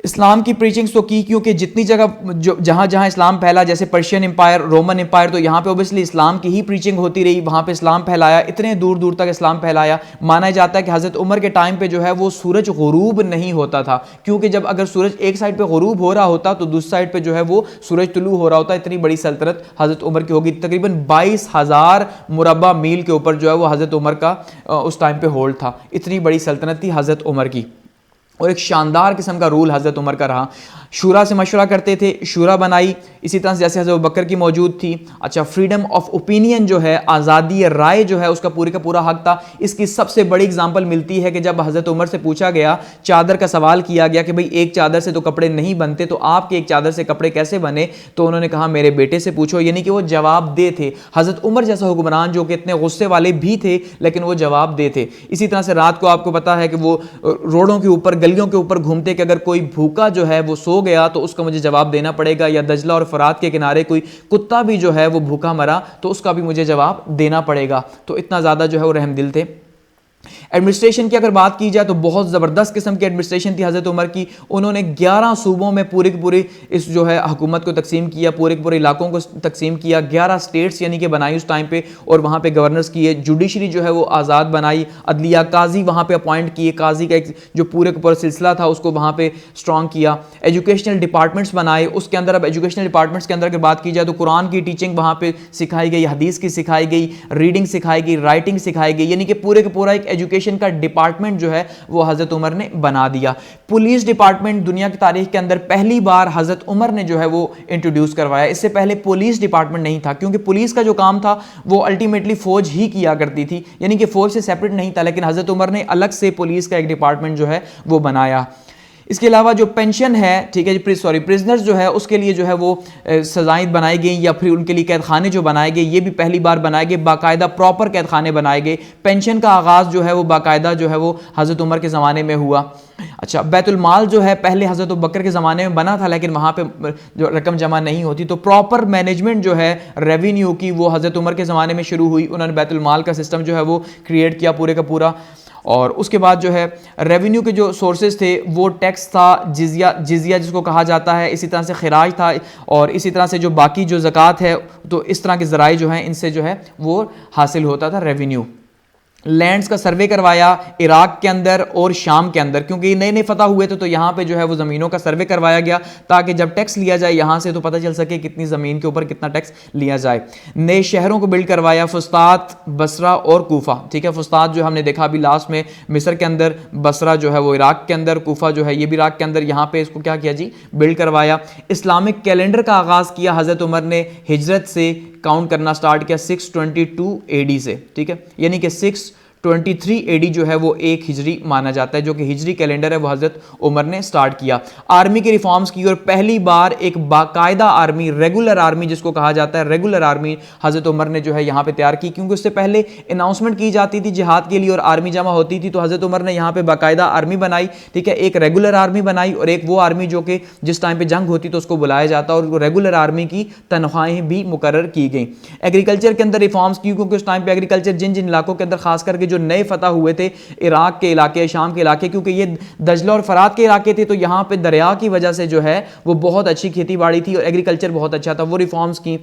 इस्लाम की प्रीचिंग्स तो की, क्योंकि जितनी जगह जहाँ जहाँ इस्लाम फैला, जैसे पर्शियन एम्पायर, रोमन एम्पायर, तो यहाँ पे ओबियसली इस्लाम की ही प्रीचिंग होती रही, वहाँ पे इस्लाम फैलाया, इतने दूर दूर तक इस्लाम फैलाया। माना जाता है कि हज़रत उमर के टाइम पे जो है वो सूरज गुरूब नहीं होता था, क्योंकि जब अगर सूरज एक साइड पे गुरूब हो रहा होता तो दूसरी साइड पे जो है वो सूरज तुलू हो रहा होता। इतनी बड़ी सल्तनत हज़रत उमर की होगी, तकरीबन 22,000 मुरब्बा मील के ऊपर जो है वो हज़रत उमर का उस टाइम पे होल्ड था। इतनी बड़ी सल्तनत थी हज़रत उमर की, और एक शानदार किस्म का रूल हज़रत उमर का रहा। शूरा से मशवरा करते थे, शूरा बनाई, इसी तरह से जैसे हज़रत बकर की मौजूद थी। अच्छा, फ्रीडम ऑफ ओपिनियन जो है, आज़ादी राय जो है, उसका पूरे का पूरा हक था। इसकी सबसे बड़ी एग्जांपल मिलती है कि जब हज़रत उमर से पूछा गया, चादर का सवाल किया गया कि भाई एक चादर से तो कपड़े नहीं बनते, तो आपके एक चादर से कपड़े कैसे बने? तो उन्होंने कहा मेरे बेटे से पूछो, यानी कि वो जवाब दे थे। हज़रत उमर जैसा हुक्मरान जो कि इतने गुस्से वाले भी थे लेकिन वो जवाब दे थे। इसी तरह से रात को आपको पता है कि वो रोडों के ऊपर, गलियों के ऊपर घूमते कि अगर कोई भूखा जो है वो सो गया तो उसका मुझे जवाब देना पड़ेगा, या दजला और फरात के किनारे कोई कुत्ता भी जो है वो भूखा मरा तो उसका भी मुझे जवाब देना पड़ेगा। तो इतना ज़्यादा जो है वो रहमदिल थे। एडमिनिस्ट्रेशन की अगर बात की जाए तो बहुत ज़बरदस्त किस्म की एडमिनिस्ट्रेशन थी हज़रत उमर की। उन्होंने 11 सूबों में पूरे के पूरे इस जो है हुकूमत को तकसीम किया, पूरे के पूरे इलाकों को तकसीम किया, 11 स्टेट्स यानी कि बनाई उस टाइम पे, और वहाँ पे गवर्नर्स किए। जुडिशरी जो है वो आज़ाद बनाई, अदलिया काजी वहाँ पे अपॉइंट किए, काजी का एक जो पूरे का पूरा सिलसिला था उसको वहाँ पे स्ट्रॉन्ग किया। एजुकेशनल डिपार्टमेंट्स बनाए, उसके अंदर अब एजुकेशनल डिपार्टमेंट्स के अंदर अगर बात की जाए तो कुरान की टीचिंग वहाँ पे सिखाई गई, हदीस की सिखाई गई, रीडिंग सिखाई गई, राइटिंग सिखाई गई, यानी कि पूरे का पूरा एक एजुकेशन का डिपार्टमेंट जो है वो हजरत उमर ने बना दिया। पुलिस डिपार्टमेंट दुनिया की तारीख के अंदर पहली बार हजरत उमर ने जो है वो इंट्रोड्यूस करवाया। इससे पहले पुलिस डिपार्टमेंट नहीं था, क्योंकि पुलिस का जो काम था वो अल्टीमेटली फौज ही किया करती थी, यानी कि फौज से सेपरेट नहीं था, लेकिन हजरत उमर ने अलग से पुलिस का एक डिपार्टमेंट जो है वो बनाया। इसके अलावा जो पेंशन है, ठीक है जी, सॉरी, प्रिजनर्स जो है उसके लिए जो है वो सजाएं बनाई गई, या फिर उनके लिए कैद खाने जो बनाए गए, ये भी पहली बार बनाए गए, बाकायदा प्रॉपर कैद खाने बनाए गए। पेंशन का आगाज़ जो है वो बाकायदा जो है वो हज़रत उमर के ज़माने में हुआ। अच्छा, बैतुल माल जो है पहले हज़रत अबू बकर के ज़माने में बना था, लेकिन वहाँ पे जो रकम जमा नहीं होती, तो प्रॉपर मैनेजमेंट जो है रेवेन्यू की वो हज़रत उमर के ज़माने में शुरू हुई। उन्होंने बैतुल माल का सिस्टम जो है वो क्रिएट किया पूरे का पूरा। और उसके बाद जो है रेवेन्यू के जो सोर्सेज थे वो टैक्स था, जिजिया जिसको कहा जाता है, इसी तरह से खराज था, और इसी तरह से जो बाकी जो ज़कात है, तो इस तरह के ज़राए जो हैं इनसे जो है वो हासिल होता था रेवेन्यू। लैंड्स का सर्वे करवाया इराक के अंदर और शाम के अंदर, क्योंकि नए नए फतह हुए थे, तो यहाँ पे जो है वो ज़मीनों का सर्वे करवाया गया, ताकि जब टैक्स लिया जाए यहाँ से तो पता चल सके कितनी ज़मीन के ऊपर कितना टैक्स लिया जाए। नए शहरों को बिल्ड करवाया, फुस्तात, बसरा और कूफा, ठीक है। फुस्तात जो हमने देखा अभी लास्ट में मिस्र के अंदर, बसरा जो है वो इराक के अंदर, कूफा जो है ये भी इराक के अंदर, यहाँ पे इसको क्या किया जी, बिल्ड करवाया। इस्लामिक कैलेंडर का आगाज़ किया हज़रत उमर ने, हिजरत से काउंट करना स्टार्ट किया 622 AD से, ठीक है, यानी कि 623 AD जो है वो एक हिजरी माना जाता है, जो कि हिजरी कैलेंडर है, वो हज़रत उमर ने स्टार्ट किया। आर्मी के रिफॉर्म्स की, और पहली बार एक बाकायदा आर्मी, रेगुलर आर्मी जिसको कहा जाता है, रेगुलर आर्मी हज़रत उमर ने जो है यहाँ पे तैयार की, क्योंकि उससे पहले अनाउंसमेंट की जाती थी जिहाद के लिए और आर्मी जमा होती थी, तो हज़रत उमर ने यहाँ पे बाकायदा आर्मी बनाई, ठीक है, एक रेगुलर आर्मी बनाई, और एक वो आर्मी जो कि जिस टाइम पे जंग होती तो उसको बुलाया जाता, और रेगुलर आर्मी की तनख्वाहें भी मुकर्रर की गई। एग्रीकल्चर के अंदर रिफॉर्म्स की, क्योंकि उस टाइम पे एग्रीकल्चर जिन जिन इलाकों के अंदर खास करके जो नए फतह हुए थे, इराक के इलाके, शाम के इलाके, क्योंकि ये दजला और फरात के इलाके थे, तो यहाँ पे दरिया की वजह से जो है वो बहुत अच्छी खेती बाड़ी थी और एग्रीकल्चर बहुत अच्छा था, वो रिफॉर्म्स की,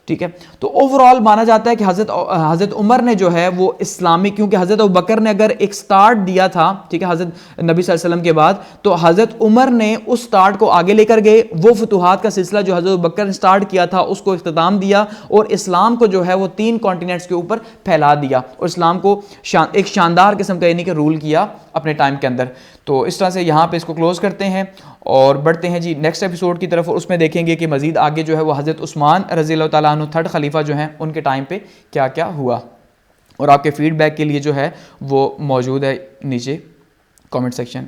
ठीक है। तो ओवरऑल माना जाता है कि हज़रत उमर ने जो है वो इस्लामिक, क्योंकि हज़रत अबू बकर ने अगर एक स्टार्ट दिया था, ठीक है, हज़रत नबी सल्लल्लाहु अलैहि वसल्लम के बाद, तो हज़रत उमर ने उस स्टार्ट को आगे लेकर गए, वो फतूहात का सिलसिला जो हज़रत अबू बकर ने स्टार्ट किया था उसको इख्तिताम दिया, और इस्लाम को जो है वो 3 कॉन्टिनेंट्स के ऊपर फैला दिया, और इस्लाम को एक शानदार किस्म का यानी कि रूल किया अपने टाइम के अंदर। तो इस तरह से यहाँ पे इसको क्लोज करते हैं और बढ़ते हैं जी नेक्स्ट एपिसोड की तरफ, और उसमें देखेंगे कि मज़ीद आगे जो है वो हज़रत उस्मान रज़ी अल्लाह तआला अन्हु थर्ड खलीफा जो हैं उनके टाइम पे क्या क्या हुआ। और आपके फीडबैक के लिए जो है वो मौजूद है नीचे कमेंट सेक्शन।